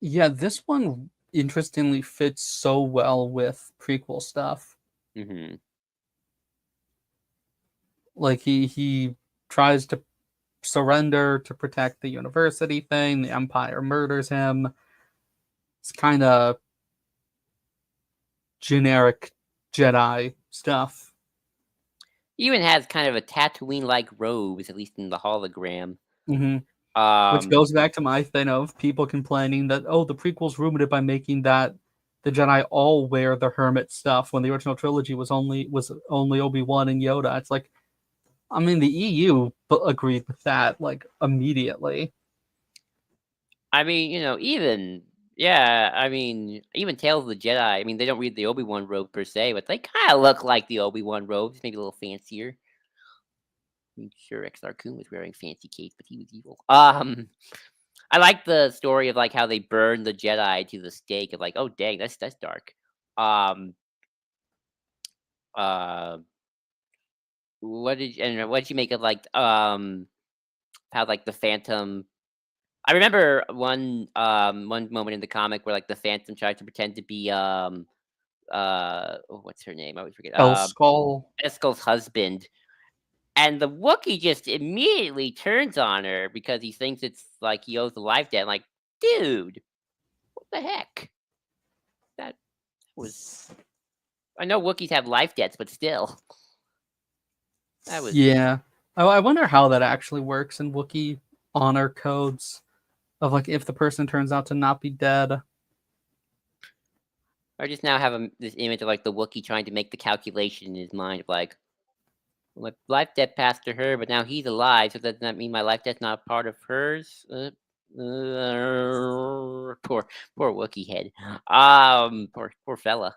Yeah, this one interestingly fits so well with prequel stuff. Hmm. Like he tries to surrender to protect the university thing. The Empire murders him. It's kind of generic Jedi stuff. He even has kind of a Tatooine-like robes, at least in the hologram. Hmm. Which Um, goes back to my thing of people complaining that, oh, the prequels ruined it by making that the Jedi all wear the hermit stuff when the original trilogy was only Obi-Wan and Yoda. It's like, I mean, the EU agreed with that like immediately. I mean, even yeah, I mean, even Tales of the Jedi. I mean, they don't read the Obi-Wan robe per se, but they kind of look like the Obi-Wan robes, maybe a little fancier. I mean, sure, Exar Kun was wearing fancy capes, but he was evil. I like the story of like how they burned the Jedi to the stake of like, oh dang, that's dark. Um, uh, what did you make of like how like the Phantom? I remember one moment in the comic where like the Phantom tried to pretend to be what's her name? I always forget. El Skull. Eskel's husband, and the Wookiee just immediately turns on her because he thinks it's like he owes the life debt. Like, dude, what the heck? That was. I know Wookiees have life debts, but still, that was. Yeah. I wonder how that actually works in Wookiee honor codes of like if the person turns out to not be dead. I just now have this image of like the Wookiee trying to make the calculation in his mind of like, my life debt passed to her, but now he's alive, so doesn't that mean my life debt's not a part of hers? Poor Wookiee head. Poor fella.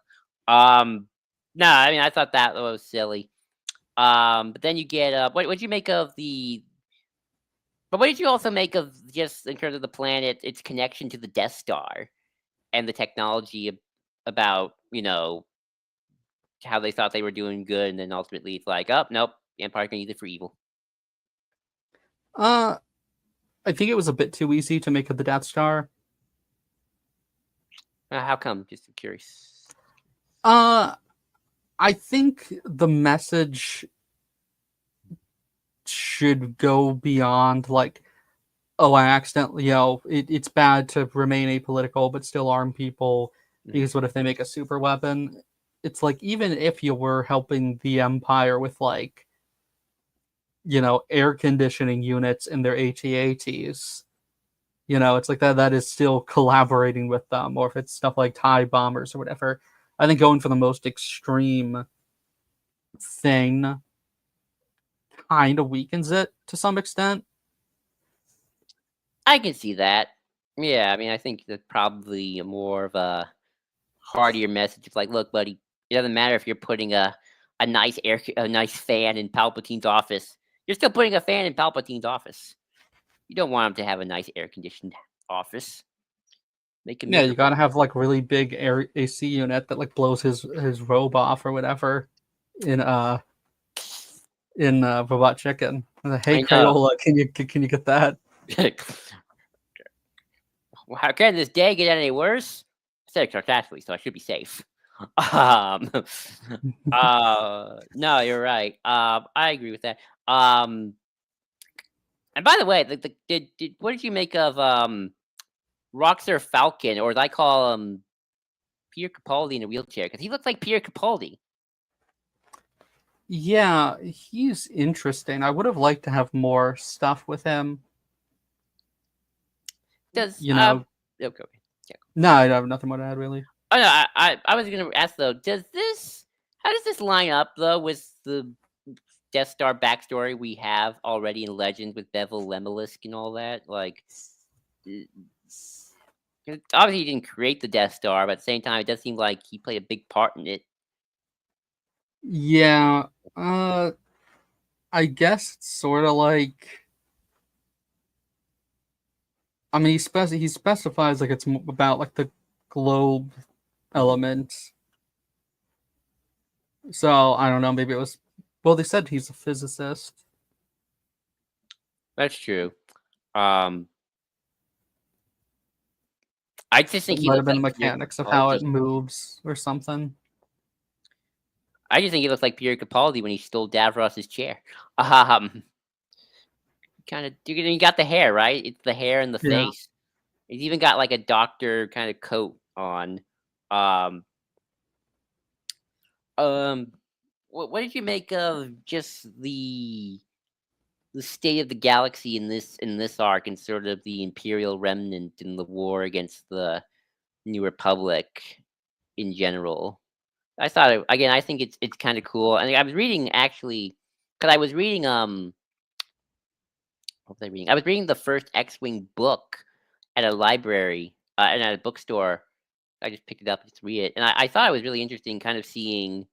No, I mean I thought that was silly. But then you get what you make of the? But what did you also make of just in terms of the planet, its connection to the Death Star and the technology about how they thought they were doing good, and then ultimately it's like, oh nope, the Empire can use it for evil. Uh, I think it was a bit too easy to make it the Death Star. How come? Just curious. Uh, I think the message should go beyond like, oh, I accidentally, it's bad to remain apolitical but still arm people Mhm. because what if they make a super weapon? It's like, even if you were helping the Empire with like, air conditioning units in their AT-ATs, it's like that is still collaborating with them, or if it's stuff like TIE bombers or whatever. I think going for the most extreme thing kind of weakens it to some extent. I can see that. Yeah, I mean, I think that's probably more of a heartier message. It's like, look, buddy, it doesn't matter if you're putting a nice fan in Palpatine's office. You're still putting a fan in Palpatine's office. You don't want him to have a nice air conditioned office. Make him Yeah, you miserable. gotta have like really big air AC unit that like blows his robe off or whatever in Robot Chicken. Hey I know. Crayola, can you get that? Well, how can this day get any worse? I said it sarcastically, so I should be safe. Um, no, you're right. I agree with that. And by the way, did what did you make of Rockstar Falcon, or as I call him, Peter Capaldi in a wheelchair? Because he looks like Peter Capaldi. Yeah, he's interesting. I would have liked to have more stuff with him. Does You know, okay. Yeah. no, I have nothing more to add really. Oh no, I was gonna ask though. How does this line up though with the Death Star backstory we have already in Legends with Bevel Lemelisk and all that? Like, uh, obviously he didn't create the Death Star, but at the same time, it does seem like he played a big part in it. Yeah, uh, I guess it's sort of like. I mean, he specifies like it's about like the globe Mhm. element. So I don't know. Maybe it was. Well, they said he's a physicist. That's true. Um, I just So think it he might have looks been the like Peter mechanics of how it Capaldi. moves or something. I just think he looks like Peter Capaldi when he stole Davros's chair. Kind of. You got the hair, right? It's the hair and the Yeah. face. He's even got like a doctor kind of coat on. Um, um, what did you make of just the state of the galaxy in this arc and sort of the Imperial remnant in the war against the New Republic in general? I thought again. I think it's kind of cool. And I was reading actually because I was reading what was I reading? I was reading the first X-wing book at a library and at a bookstore. I just picked it up to read it, and I thought it was really interesting, kind of seeing.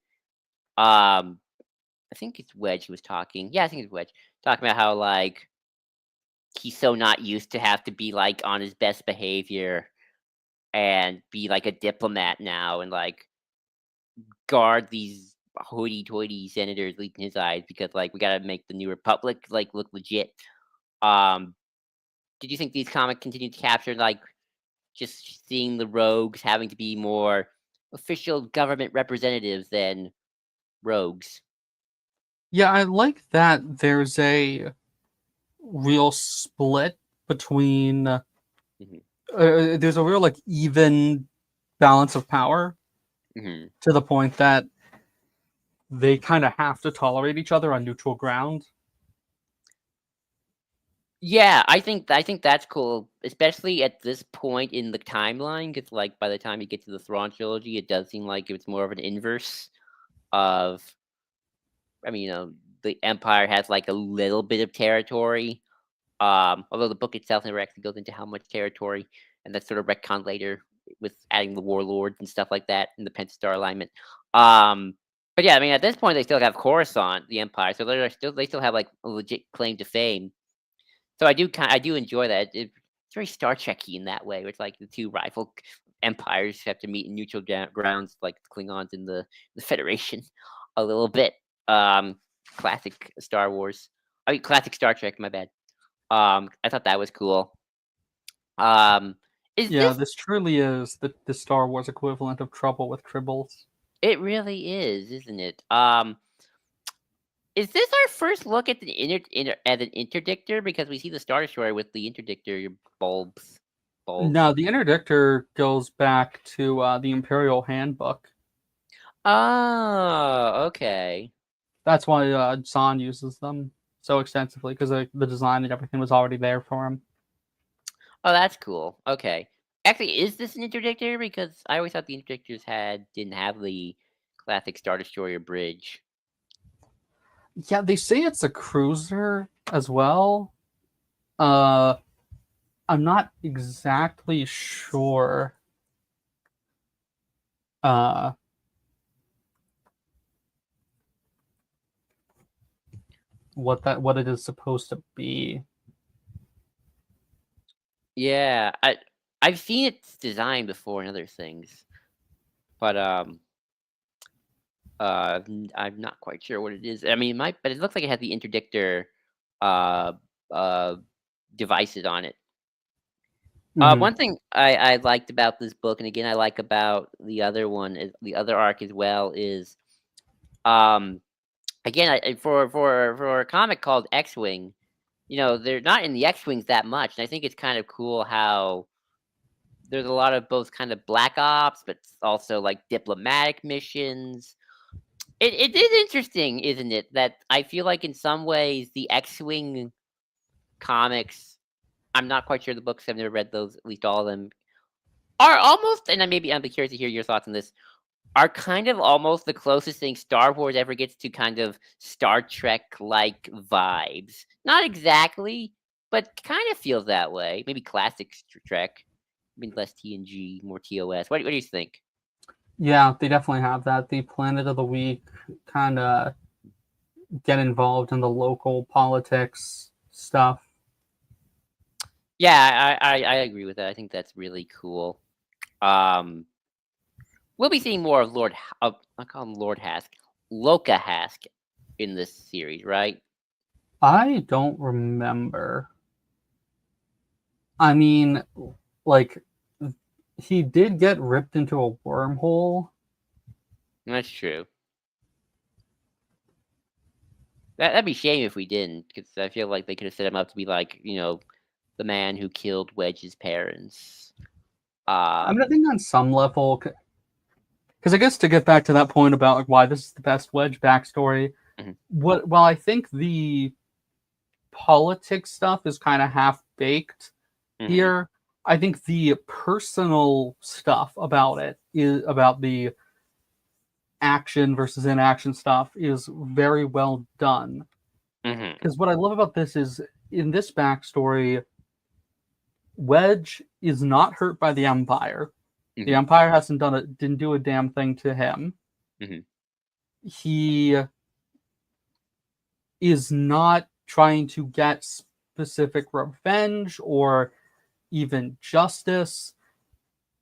I think it's Wedge who was talking. Yeah, I think it's Wedge talking about how like he's so not used to have to be like on his best behavior and be like a diplomat now and like guard these hoity-toity senators leaking his eyes because like we gotta make the new republic like look legit. Um, did you think these comics continue to capture like just seeing the rogues having to be more official government representatives than rogues? Yeah, I like that there's a real split between Hmm. there's a real like even balance of power Hmm. to the point that they kind of have to tolerate each other on neutral ground. Yeah, I think that's cool, especially at this point in the timeline. Because like by the time you get to the Thrawn trilogy, it does seem like it's more of an inverse of. I mean, the Empire has like a little bit of territory, although the book itself never actually goes into how much territory, and that's sort of retconned later with adding the warlords and stuff like that in the Pentastar alignment. Um, but yeah, I mean, at this point, they still have Coruscant, the Empire, so they still have like a legit claim to fame. So I do enjoy that. It's very Star Trekky in that way, where it's like the two rival empires have to meet in neutral grounds, like the Klingons in the Federation, a little bit. Um, classic Star Wars. I mean, classic Star Trek. My bad. I thought that was cool. Um, is Yeah, this? this truly is the Star Wars equivalent of Trouble with Tribbles. It really is, isn't it? Is this our first look at at an interdictor? Because we see the Star Destroyer with the interdictor bulbs. No, the interdictor goes back to the Imperial Handbook. Oh, okay. That's why Zahn uses them so extensively because the design and everything was already there for him. Oh, that's cool. Okay. Actually, is this an interdictor? Because I always thought the interdictors didn't have the classic Star Destroyer bridge. Yeah, they say it's a cruiser as well. Uh, I'm not exactly sure. Uh, what it is supposed to be. Yeah, I've seen its design before and other things, but I'm not quite sure what it is. I mean, it might, but it looks like it has the interdictor uh uh devices on it. Hmm. One thing I liked about this book, and again I like about the other one, is the other arc as well, is um again for a comic called X-Wing, they're not in the X-Wings that much, and I think it's kind of cool how there's a lot of both kind of black ops, but also like diplomatic missions. It is interesting, isn't it? That I feel like in some ways the X-Wing comics, I'm not quite sure the books. I've never read those, at least all of them, are almost, and I'd be curious to hear your thoughts on this, are kind of almost the closest thing Star Wars ever gets to kind of Star Trek like vibes. Not exactly, but kind of feels that way. Maybe classic Trek. I mean, less TNG, more TOS. What do you think? Yeah, they definitely have that. The Planet of the Week kind of get involved in the local politics stuff. Yeah, I agree with that. I think that's really cool. Um, we'll be seeing more of I call him Lord Hask, Loka Hask in this series, right? I don't remember. I mean, like, he did get ripped into a wormhole. That's true. That'd be a shame if we didn't, because I feel like they could have set him up to be like, the man who killed Wedge's parents. I mean, I Um, think on some level, because I guess to get back to that point about like why this is the best Wedge backstory, mhm, while I think the politics stuff is kind of half baked mhm, here, I think the personal stuff about it is about the action versus inaction stuff is very well done. mhm, Because what I love about this is in this backstory, Wedge is not hurt by the Empire. The mhm, Empire didn't do a damn thing to him. mhm, He is not trying to get specific revenge or even justice.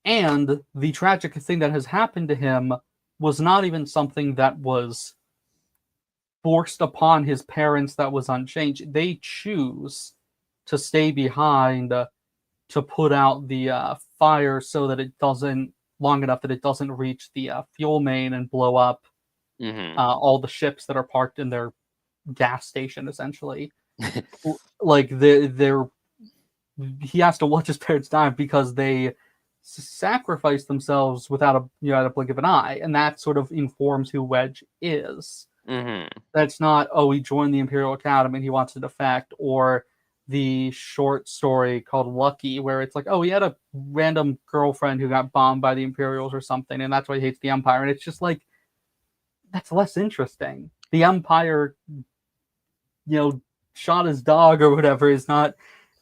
And the tragic thing that has happened to him was not even something that was forced upon his parents that was unchanged. They choose to stay behind to put out the fire so that it doesn't long enough that it doesn't reach the fuel main and blow up mhm. all the ships that are parked in their gas station essentially. Like they're he has to watch his parents die because they sacrifice themselves without at a blink of an eye, and that sort of informs who Wedge is. Mhm. That's not, oh, he joined the Imperial Academy and he wants to defect, or the short story called Lucky, where it's like, oh, he had a random girlfriend who got bombed by the Imperials or something, and that's why he hates the Empire. And it's just like, that's less interesting. The Empire, shot his dog or whatever is not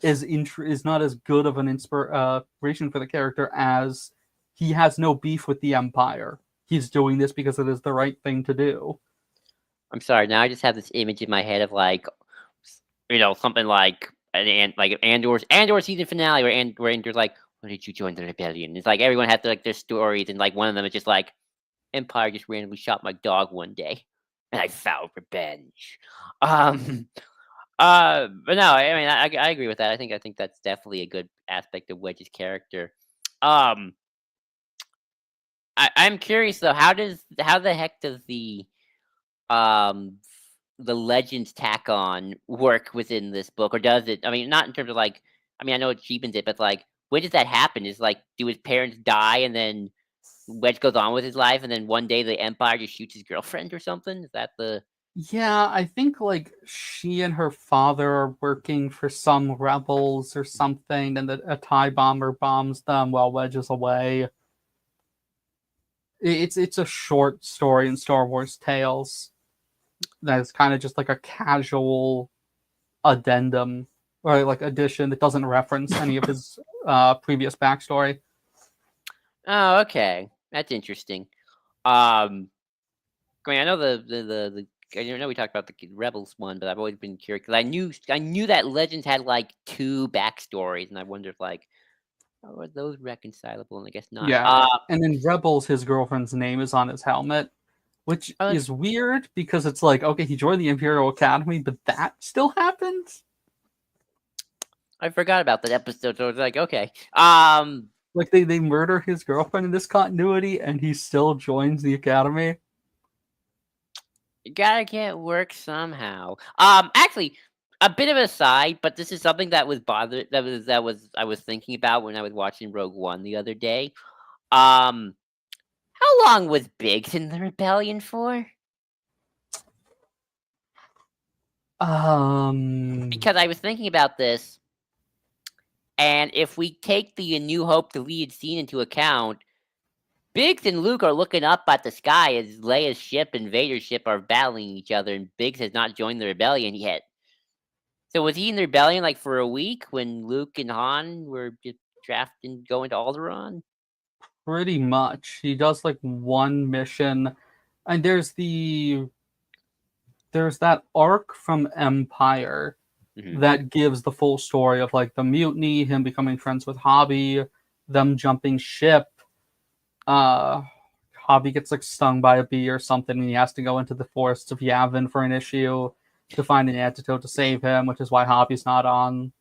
as good of an inspiration for the character as he has no beef with the Empire. He's doing this because it is the right thing to do. I'm sorry. Now I just have this image in my head of like, something like like Andor season finale where Andor's like, "Why did you join the rebellion?" It's like everyone has like their stories, and like one of them is just like, "Empire just randomly shot my dog one day, and I vowed revenge." Um, but no, I mean I agree with that. I think that's definitely a good aspect of Wedge's character. Um, I'm curious though, how the heck does um the legends tack on work within this book, or does it? I mean, not in terms of like, I mean, I know it cheapens it, but like, when does that happen? Is like, do his parents die and then Wedge goes on with his life, and then one day the Empire just shoots his girlfriend or something? Is that the? Yeah, I think like she and her father are working for some rebels or something, and a TIE bomber bombs them while Wedge is away. It's a short story in Star Wars Tales that's kind of just like a casual addendum or like addition that doesn't reference any of his previous backstory. Oh, okay, that's interesting. I mean, I know I don't know we talked about the Rebels one, but I've always been curious because I knew that Legends had like two backstories, and I wondered like, oh, are those reconcilable? And I guess not. Yeah. And in Rebels, his girlfriend's name is on his helmet, which That's is weird because it's like, okay, he joined the Imperial Academy, but that still happens. I forgot about that episode, so it's like, okay. Like they murder his girlfriend in this continuity, and he still joins the academy. You gotta get work somehow. Actually, a bit of a side, but this is something that was bothered. That was I was thinking about when I was watching Rogue One the other day. Um, how long was Biggs in the rebellion for? Because I was thinking about this, and if we take the A New Hope deleted scene into account, Biggs and Luke are looking up at the sky as Leia's ship and Vader's ship are battling each other, and Biggs has not joined the rebellion yet. So was he in the rebellion like for a week when Luke and Han were just drafting going to Alderaan? Pretty much. He does like one mission, and there's that arc from Empire Mhm. that gives the full story of like the mutiny, him becoming friends with Hobby, them jumping ship. Hobby gets like stung by a bee or something, and he has to go into the forests of Yavin for an issue to find an antidote to save him, which is why Hobby's not on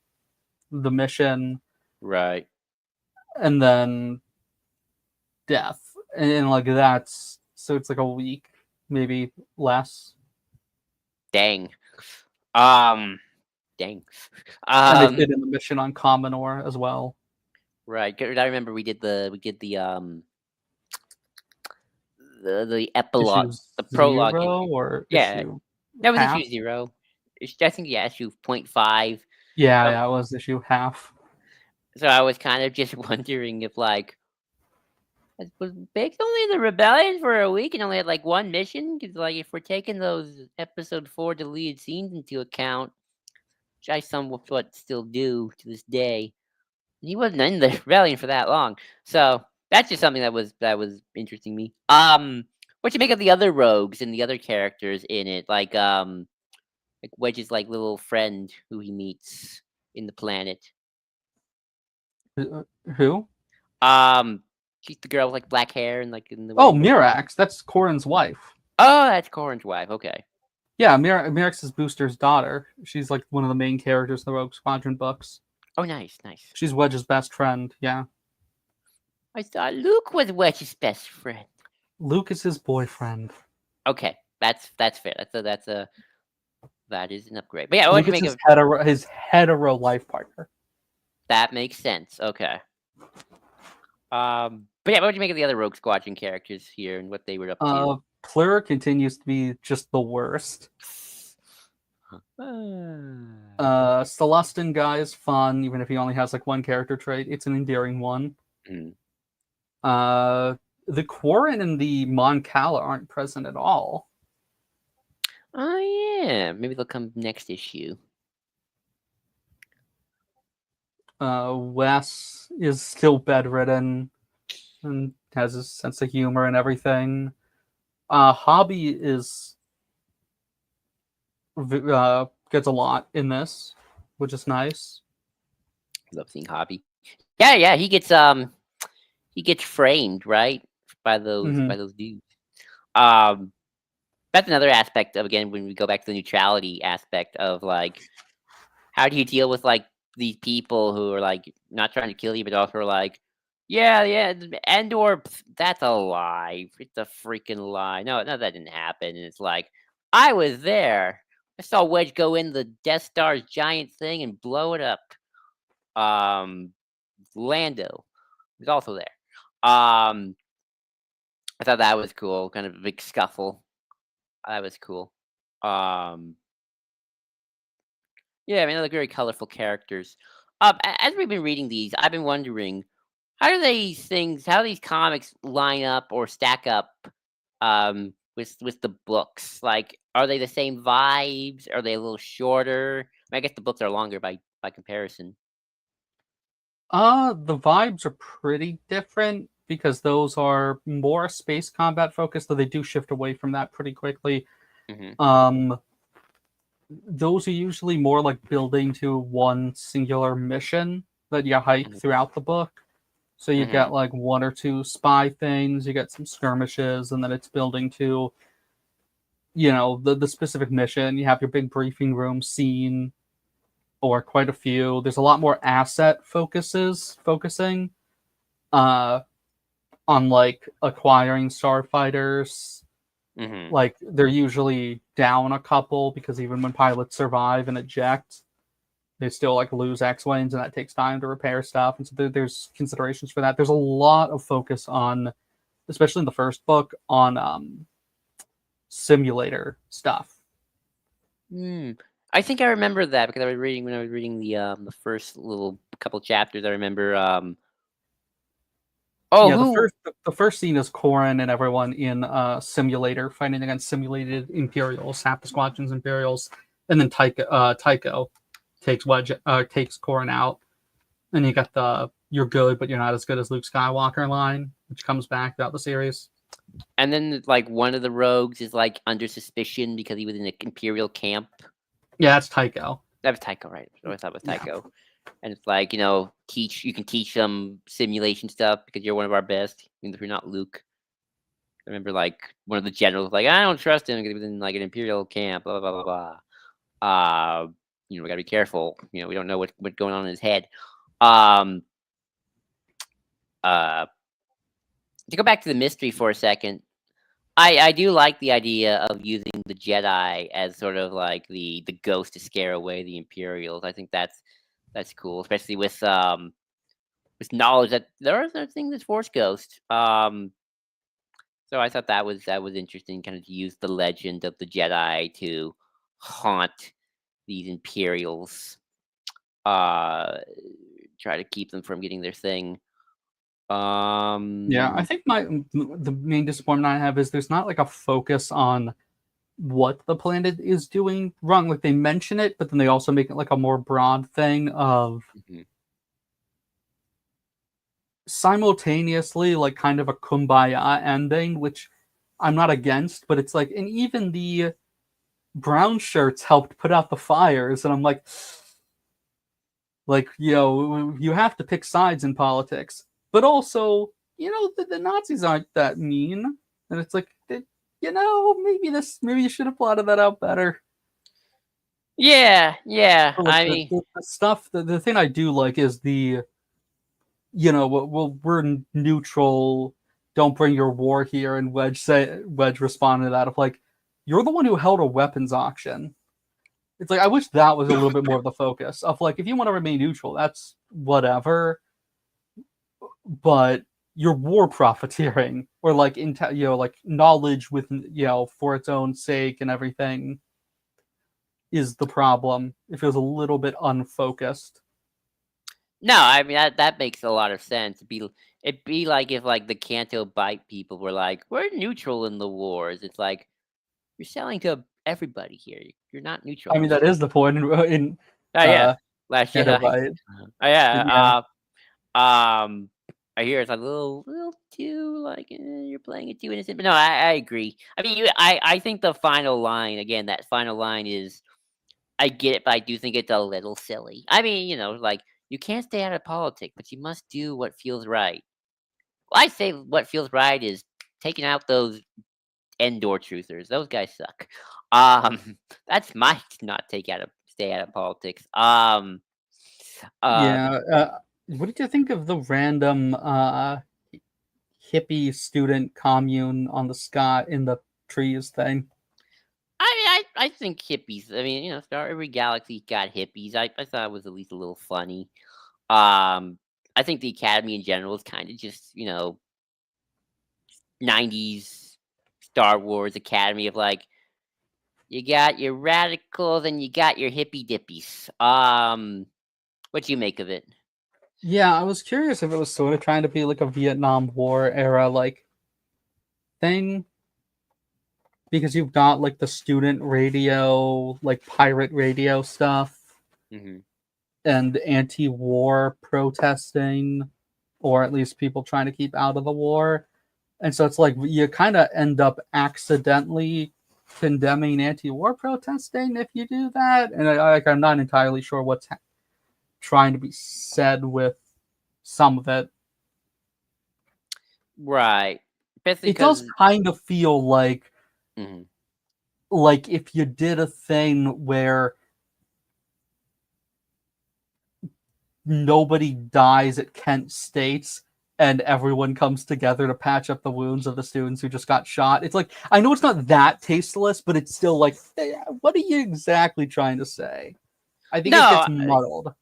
the mission. Right. And then death, and like that's so it's like a week, maybe less. Dang. Um. Dang. And they fit in the mission on Commodore as well. Right. 'Cause I remember we did the epilogue, Issue the prologue. 0 or Yeah, issue that was half? issue 0. I think yeah, issue 0.5. Yeah, So, yeah, it was issue half. so I was kind of just wondering if like was Biggs only in the rebellion for a week and only had like one mission? Because like if we're taking those episode 4 deleted scenes into account, which I somewhat still do to this day, he wasn't in the rebellion for that long. So that's just something that was interesting me. What you make of the other rogues and the other characters in it, like Wedge's like little friend who he meets in the planet. Who? Um, she's the girl with like black hair and like in the Oh, wedding dress. Mirax. That's Corin's wife. Oh, that's Corin's wife. Okay. Yeah, Mirax is Booster's daughter. She's like one of the main characters in the Rogue Squadron books. Oh, nice, nice. She's Wedge's best friend. Yeah, I thought Luke was Wedge's best friend. Luke is his boyfriend. Okay, that's fair. That is an upgrade. But yeah, what Luke you is make of his hetero life partner. that? Makes sense. Okay. But yeah, what would you make of the other Rogue Squadron characters here and what they were up to? Plur continues to be just the worst. Celestin guy is fun, even if he only has like one character trait. It's an endearing one. Mm. The Quarren and the Mon Cala aren't present at all. Oh yeah, maybe they'll come next issue. Wes is still bedridden and has his sense of humor and everything. Hobby is gets a lot in this, which is nice. Love seeing Hobby. Yeah, he gets framed, right? By those dudes. That's another aspect of, again, when we go back to the neutrality aspect of like, how do you deal with like these people who are like not trying to kill you, but also are like, yeah, Endor, that's a lie. It's a freaking lie. No, that didn't happen. And it's like, I was there. I saw Wedge go in the Death Star's giant thing and blow it up. Lando was also there. I thought that was cool. Kind of a big scuffle. That was cool. Yeah, I mean, they look very colorful characters. As we've been reading these, I've been wondering how these comics line up or stack up with the books. Like, are they the same vibes? Are they a little shorter? I guess the books are longer by comparison. The vibes are pretty different because those are more space combat focused, though they do shift away from that pretty quickly. Um, those are usually more like building to one singular mission that you hike throughout the book. So you get like one or two spy things, you get some skirmishes, and then it's building to, the specific mission. You have your big briefing room scene, or quite a few. There's a lot more asset focusing uh, on like acquiring starfighters. Like they're usually down a couple because even when pilots survive and eject, they still like lose X-wings, and that takes time to repair stuff. And so there's considerations for that. There's a lot of focus on, especially in the first book, on simulator stuff. I think I remember that because when I was reading the first little couple chapters. I remember. The first scene is Corrin and everyone in simulator fighting against simulated Imperials, half the squadron's Imperials, and then Tycho takes Corrin out, and you got the "you're good, but you're not as good as Luke Skywalker" line, which comes back throughout the series. And then like one of the rogues is like under suspicion because he was in an Imperial camp. Yeah, that's Tycho. That was Tycho, right? I thought it was Tycho. Yeah. And it's like, you can teach them simulation stuff because you're one of our best, even if you're not Luke. I remember like one of the generals was like, I don't trust him because he was in like an Imperial camp, blah blah blah blah blah. We gotta be careful. We don't know what's going on in his head. To go back to the mystery for a second, I do like the idea of using the Jedi as sort of like the ghost to scare away the Imperials. I think that's cool, especially with knowledge that there are such things as Force Ghost. So I thought that was interesting, kind of to use the legend of the Jedi to haunt these Imperials, try to keep them from getting their thing. Yeah, I think the main disappointment I have is there's not like a focus on what the planet is doing wrong. Like they mention it, but then they also make it like a more broad thing of simultaneously like kind of a kumbaya ending, which I'm not against, but it's like, and even the brown shirts helped put out the fires, and I'm like, you have to pick sides in politics, but also, the Nazis aren't that mean, and it's like, maybe you should have plotted that out better. Yeah. Like the stuff, the thing I do like is the, we're neutral, don't bring your war here, and Wedge responded to that of like, you're the one who held a weapons auction. It's like, I wish that was a little bit more of the focus of like, if you want to remain neutral, that's whatever, but you're war profiteering, or like like knowledge with for its own sake and everything is the problem. It feels a little bit unfocused. No, I mean that makes a lot of sense. It'd be like if like the Canto Bite people were like, we're neutral in the wars. It's like you're selling to everybody here. You're not neutral. I mean, that is the point in Last Shadowy. I hear it's a little too like you're playing it too innocent, but no, I agree. I mean, I think the final line again. That final line is, I get it, but I do think it's a little silly. I mean, like you can't stay out of politics, but you must do what feels right. Well, I say what feels right is taking out those Endor truthers. Those guys suck. That's my stay out of politics. What did you think of the random hippie student commune on the sky in the trees thing? I think hippies. I mean, every galaxy got hippies. I thought it was at least a little funny. I think the Academy in general is kind of just 90s Star Wars Academy of like, you got your radicals and you got your hippie dippies. What do you make of it? Yeah, I was curious if it was sort of trying to be like a Vietnam War era like thing, because you've got like the student radio, like pirate radio stuff, and anti-war protesting, or at least people trying to keep out of the war. And so it's like you kind of end up accidentally condemning anti-war protesting if you do that, and I'm not entirely sure what's trying to be said with some of it. Right. Especially It does because. kind of feel Mhm. like if you did a thing where nobody dies at Kent State's and everyone comes together to patch up the wounds of the students who just got shot. It's like, I know it's not that tasteless, but it's still like, what are you exactly trying to say? I think it gets No, muddled.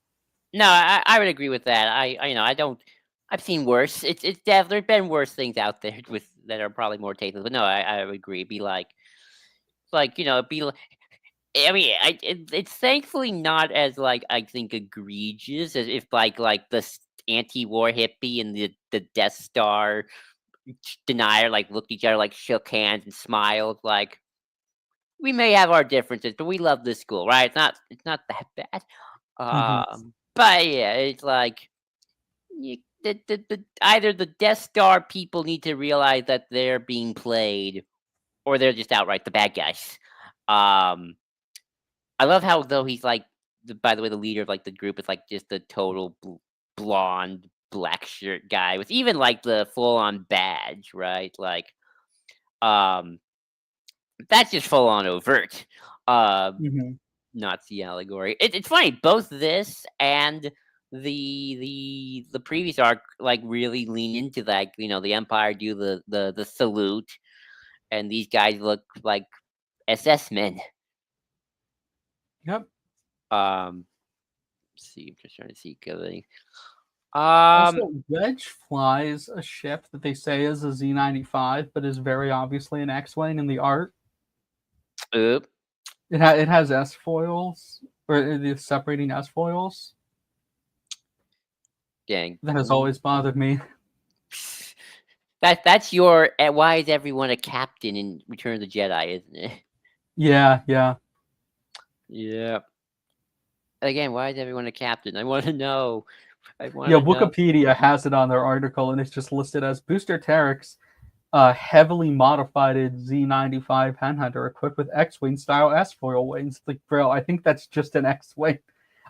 no, I would agree with that. I don't. I've seen worse. It's definitely there's been worse things out there with that are probably more tasteless. But no, I would agree. Be like be like. I mean, it's thankfully not as I think egregious as if the anti-war hippie and the Death Star denier looked at each other shook hands and smiled we may have our differences, but we love this school, right? It's not that bad. Mhm. But yeah, it's either the Death Star people need to realize that they're being played, or they're just outright the bad guys. Um, I love how though he's by the way, the leader of the group is just a total blonde black shirt guy with even the full on badge, right? Um, that's just full on overt. Uh, Mhm. Nazi allegory. It's funny. Both this and the previous arc really lean into the Empire do the salute, and these guys look like SS men. Yep. Let's see, I'm just trying to see. Um, Also, Wedge flies a ship that they say is a Z-95, but is very obviously an X-wing in the art. oop, It has S foils, or it is separating S foils. dang. That has always bothered me. That's your. Why is everyone a captain in Return of the Jedi? Isn't it? Yeah, yeah. Yeah. Again, why is everyone a captain? I want to know. I want Yeah, to know. Wikipedia has it on their article, and it's just listed as Booster Terex, a heavily modified Z-95 Penhunter equipped with X-wing style S-foil wings. Like, bro, I think that's just an X-wing.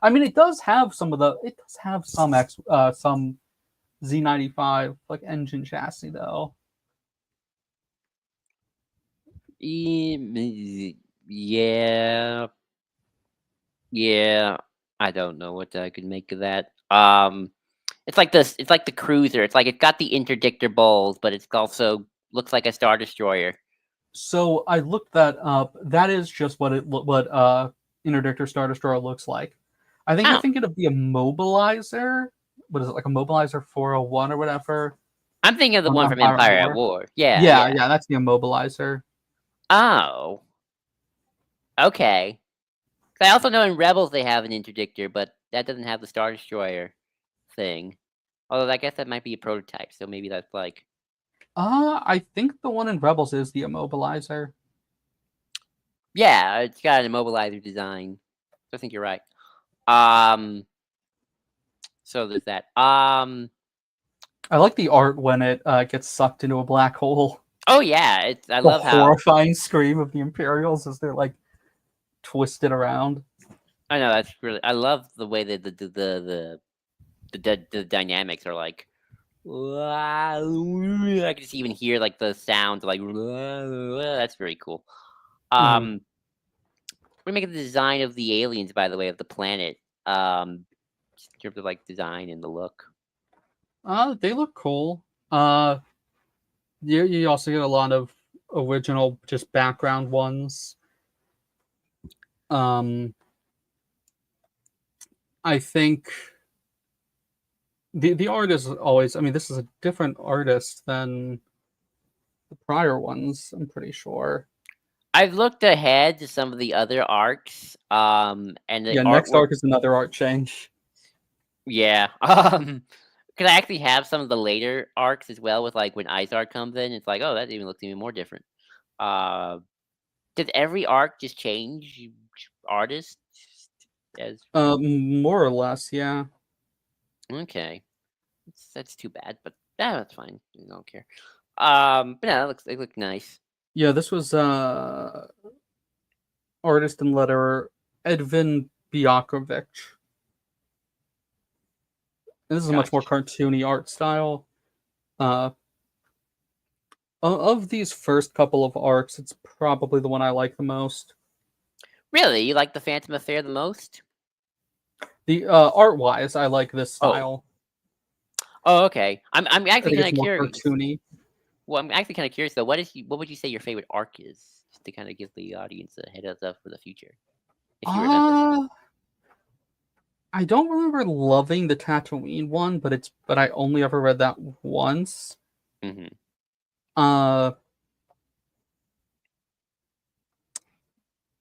I mean, it does have some Z-95 engine chassis though. Yeah, yeah. I don't know what I could make of that. It's like this. It's like the cruiser. It's got the interdictor bowls, but it's also looks like a star destroyer. So I looked that up. That is just what interdictor Star Destroyer looks like. I think you're Oh, thinking of the immobilizer. What is it, like a mobilizer 401 or whatever I'm thinking of the on one from Empire at Empire at War? War. Yeah, Yeah, yeah. yeah, that's the immobilizer. Oh, okay. 'Cause I also know in Rebels they have an interdictor, but that doesn't have the star destroyer thing. Although I guess that might be a prototype, so maybe that's I think the one in Rebels is the immobilizer. yeah, it's got an immobilizer design. So I think you're right. Um, so there's that. I like the art when it gets sucked into a black hole. Oh yeah, I The love how horrifying scream of the Imperials as they're twisted around. I know that's really. I love the way that the dynamics are I can just even hear the sounds that's very cool. Mhm. Um, we're making the design of the aliens, by the way, of the planet. Just in terms of design and the look. They look cool. You also get a lot of original, just background ones. Um, I think the art is always. I mean, this is a different artist than the prior ones. I'm pretty sure. I've looked ahead to some of the other arcs, and the Yeah, next artwork. arc is another art change. Yeah, because I actually have some of the later arcs as well with when Izar comes in. It's oh, that even looks even more different. Uh, does every arc just change artists as More or less, yeah. okay? That's too bad, but that's fine. I don't care. But yeah, it looks nice. Yeah, this was artist and letterer Edvin Biakovic. This is a much more Gotcha. cartoony art style. Uh, of these first couple of arcs, it's probably the one I like the most. Really, you like the Phantom Affair the most? The art-wise, I like this Oh, style. okay. I'm I actually think kind it's of more curious. cartoony. Well, I'm actually kind of curious though. What would you say your favorite arc is, just to kind of give the audience a heads up for the future, if you remember? Uh, I don't remember loving the Tatooine one, but I only ever read that once. Hmm. Uh,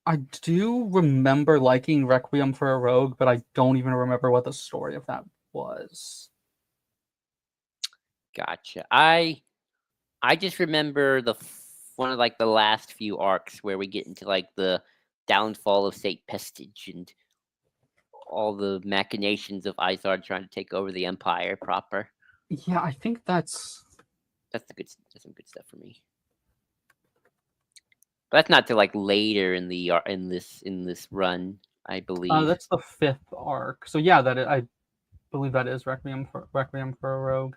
I do remember liking Requiem for a Rogue, but I don't even remember what the story of that was. Gotcha. I just remember one of like the last few arcs where we get into like the downfall of Saint Pestage and all the machinations of Izard trying to take over the Empire proper. Yeah, I think That's some good stuff for me. But that's not till like later in the in this run, I believe. that's the fifth arc. So yeah, I believe that is Requiem for a Rogue.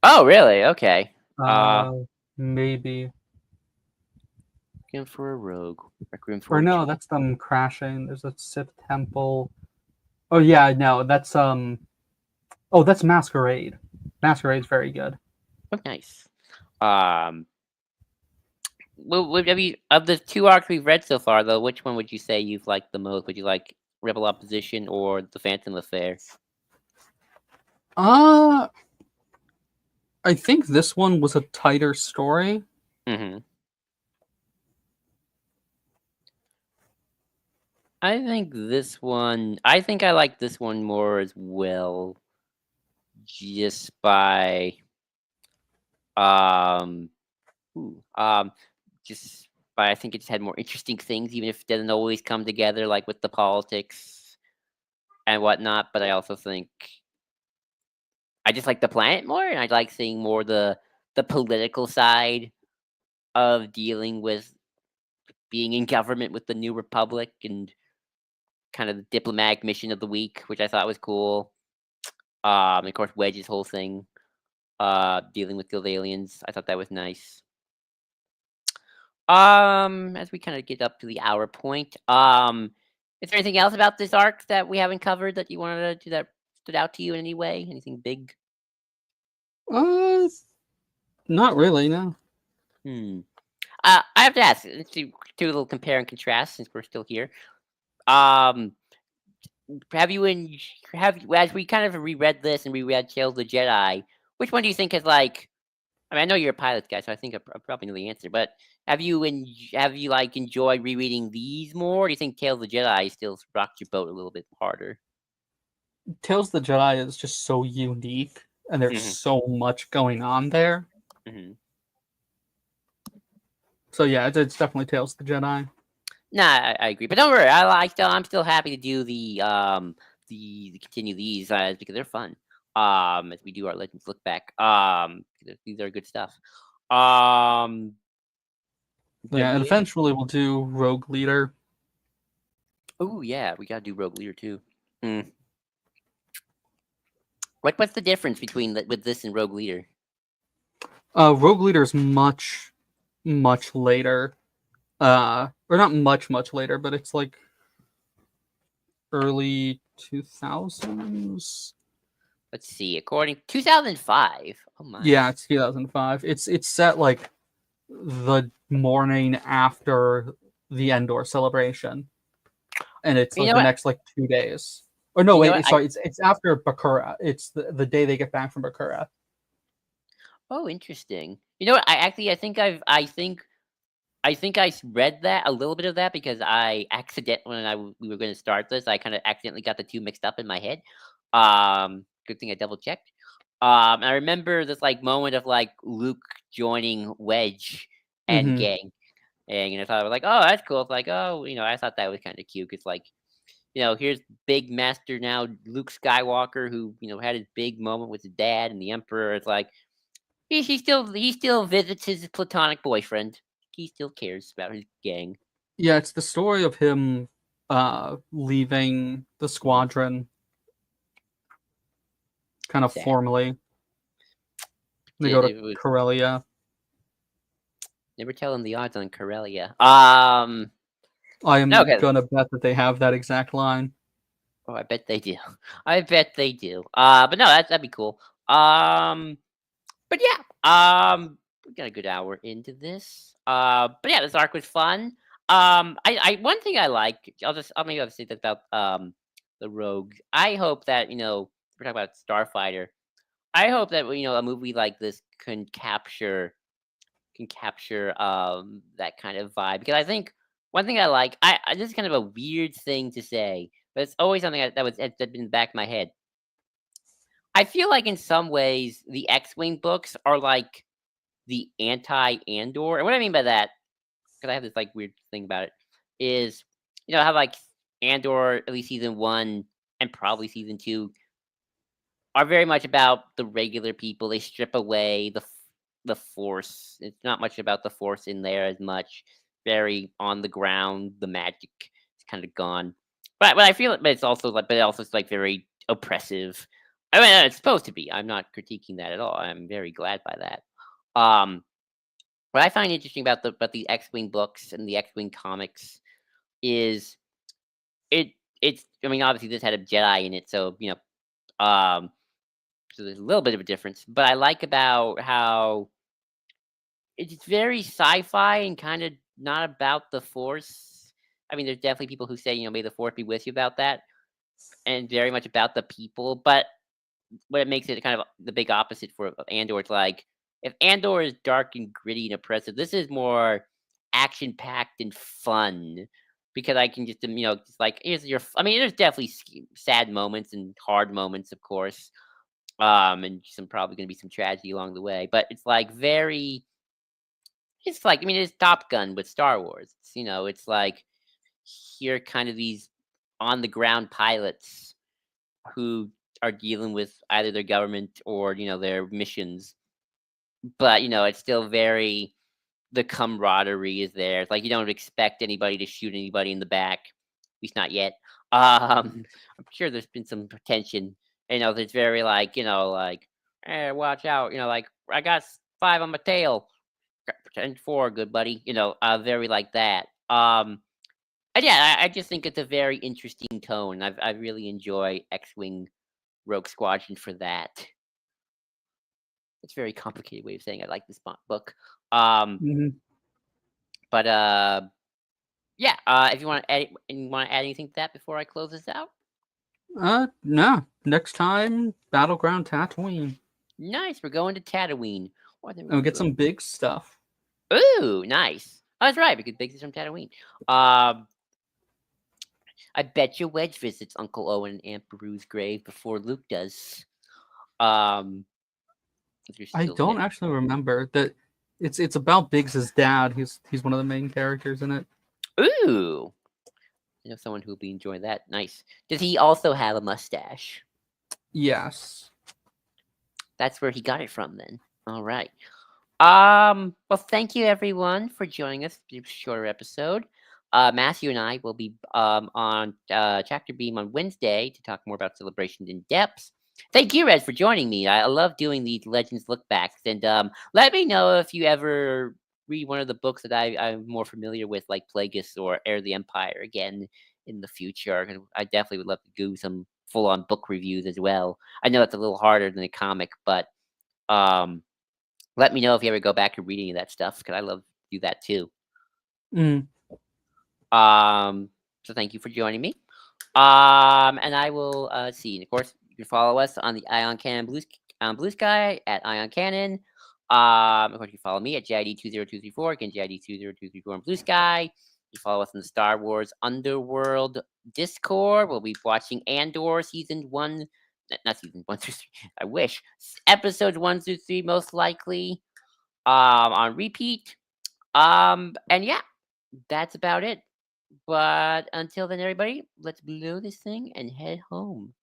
Oh, really? Okay. Uh, Uh, maybe. Requiem for a Rogue. Requiem for Or a no, Jedi. that's them crashing. There's a Sith temple. Oh yeah, no, that's oh, that's Masquerade. Masquerade's very good. Oh, nice. Um, I mean, of the two arcs we've read so far, though, which one would you say you've liked the most? Would you like Rebel Opposition or the Phantom Affair? Uh I think this one was a tighter story. Hmm. I think this one. I think I like this one more as well, just by um, ooh, just by I think it just had more interesting things, even if it doesn't always come together, like with the politics and whatnot. But I also think I just like the planet more, and I like seeing more the political side of dealing with being in government with the New Republic and kind of the diplomatic mission of the week, which I thought was cool. Of course, Wedge's whole thing, dealing with guild aliens, I thought that was nice. As we kind of get up to the hour point, is there anything else about this arc that we haven't covered that you wanted to do that stood out to you in any way? Anything big? Uh Not really, no. Hmm. I have to ask. Let's do a little compare and contrast since we're still here. Um, have you in have you- as we kind of reread this and reread Tales of the Jedi? Which one do you think is like? I mean, I know you're a pilot guy, so I think I probably know the answer. But have you like enjoyed rereading these more? Or do you think Tales of the Jedi still rocked your boat a little bit harder? Tales of the Jedi is just so unique and there's Hmm. so much going on there. Hmm. So yeah, it's definitely Tales of the Jedi. Nah, I agree, but don't worry. I'm still happy to do the continue these because they're fun. As we do our Legends look back. These are good stuff. Um, have Yeah, and you? eventually we'll do Rogue Leader. Oh yeah, we gotta do Rogue Leader too. Hmm. What's the difference between with this and Rogue Leader? Rogue Leader is much later. Or not much later, but it's like early 2000s. Let's see. According 2005. Oh my. Yeah, it's 2005. It's set like the morning after the Endor celebration, and it's You like know the what? next like 2 days. Or no, You know wait, what? sorry, it's after Bakura. It's the day they get back from Bakura. Oh, interesting. You know what? I think read that a little bit of that because I accident when we were going to start this, I kind of accidentally got the two mixed up in my head. Good thing I double checked. I remember this like moment of like Luke joining Wedge and Mm-hmm. gang, and I thought I was like, oh, that's cool. It's like, oh, I thought that was kind of cute. It's like, here's big master now, Luke Skywalker, who had his big moment with his dad and the Emperor. It's like he still visits his platonic boyfriend. He still cares about his gang. Yeah, it's the story of him leaving the Mhm. squadron kind of Sad. formally. They go to It was Corellia. never telling the odds on Corellia. I am Okay. gonna bet that they have that exact line. Oh, I bet they do. I bet they do. But no, that'd be cool. But yeah, we got a good hour into this. But yeah, this arc was fun. I one thing I like, I'll say that about the Rogue. I hope that we're talking about Starfighter. I hope that a movie like this can capture that kind of vibe because I think one thing I like, this is kind of a weird thing to say, but it's always something that's been in the back of my head. I feel like in some ways the X-wing books are like the anti-Andor, and what I mean by that, because I have this like weird thing about it, is how like Andor, at least season one and probably season two, are very much about the regular people. They strip away the Force. It's not much about the Force in there as much. Very on the ground. The magic is kind of gone. But I feel it. But it's also it's like very oppressive. I mean, it's supposed to be. I'm not critiquing that at all. I'm very glad by that. Um, what I find interesting about the X-wing books and the X-wing comics is it. It's. I mean, obviously this had a Jedi in it, so so there's a little bit of a difference. But I like about how it's very sci-fi and kind of not about the Force. I mean, there's definitely people who say, may the Force be with you about that, and very much about the people. But what it makes it kind of the big opposite for Andor, it's like if Andor is dark and gritty and oppressive, this is more action-packed and fun. Because I can just, just like here's your. I mean, there's definitely sad moments and hard moments, of course, and some probably going to be some tragedy along the way. But it's like very. It's like, I mean, it's Top Gun with Star Wars. It's like here kind of these on the ground pilots who are dealing with either their government or their missions. But it's still very the camaraderie is there. It's like you don't expect anybody to shoot anybody in the back, at least not yet. I'm sure there's been some tension. It's very like like hey, watch out. Like I got five on my tail. Pretend four, good buddy. Very like that. And yeah, I just think it's a very interesting tone. I really enjoy X-wing Rogue Squadron for that. It's a very complicated way of saying I like this book. Um, Hmm. but yeah. If you want to add anything to that before I close this out, No. Next time, Battleground Tatooine. nice. We're going to Tatooine. Or then And we we're get going. some big stuff. Ooh, nice. Oh, that's right. Because Biggs is from Tatooine. Um, I bet you Wedge visits Uncle Owen and Aunt Beru's grave before Luke does. Um, if you're I still don't there. actually remember that. It's about Biggs's dad. He's one of the main characters in it. Ooh, I know someone who'll be enjoying that. Nice. Does he also have a mustache? Yes. That's where he got it from then. All right. Well, thank you everyone for joining us for this shorter episode. Matthew and I will be on Chapter Beam on Wednesday to talk more about celebrations in depths. Thank you, Red, for joining me. I love doing these Legends look backs, and let me know if you ever read one of the books that I'm more familiar with, like Plagueis or Heir of the Empire, again in the future. And I definitely would love to do some full-on book reviews as well. I know it's a little harder than a comic, but um, let me know if you ever go back and read any of that stuff because I love to do that too. Mm. So thank you for joining me. And I will see. And of course, you can follow us on the Ion Cannon Blue Sky at Ion Cannon. Of course, you can follow me at JID20234. Again, JID20234 on Blue Sky. You follow us on the Star Wars Underworld Discord. We'll be watching Andor season one, not season one through three. I wish episodes 1 through 3 most likely on repeat. And yeah, that's about it. But until then, everybody, let's blow this thing and head home.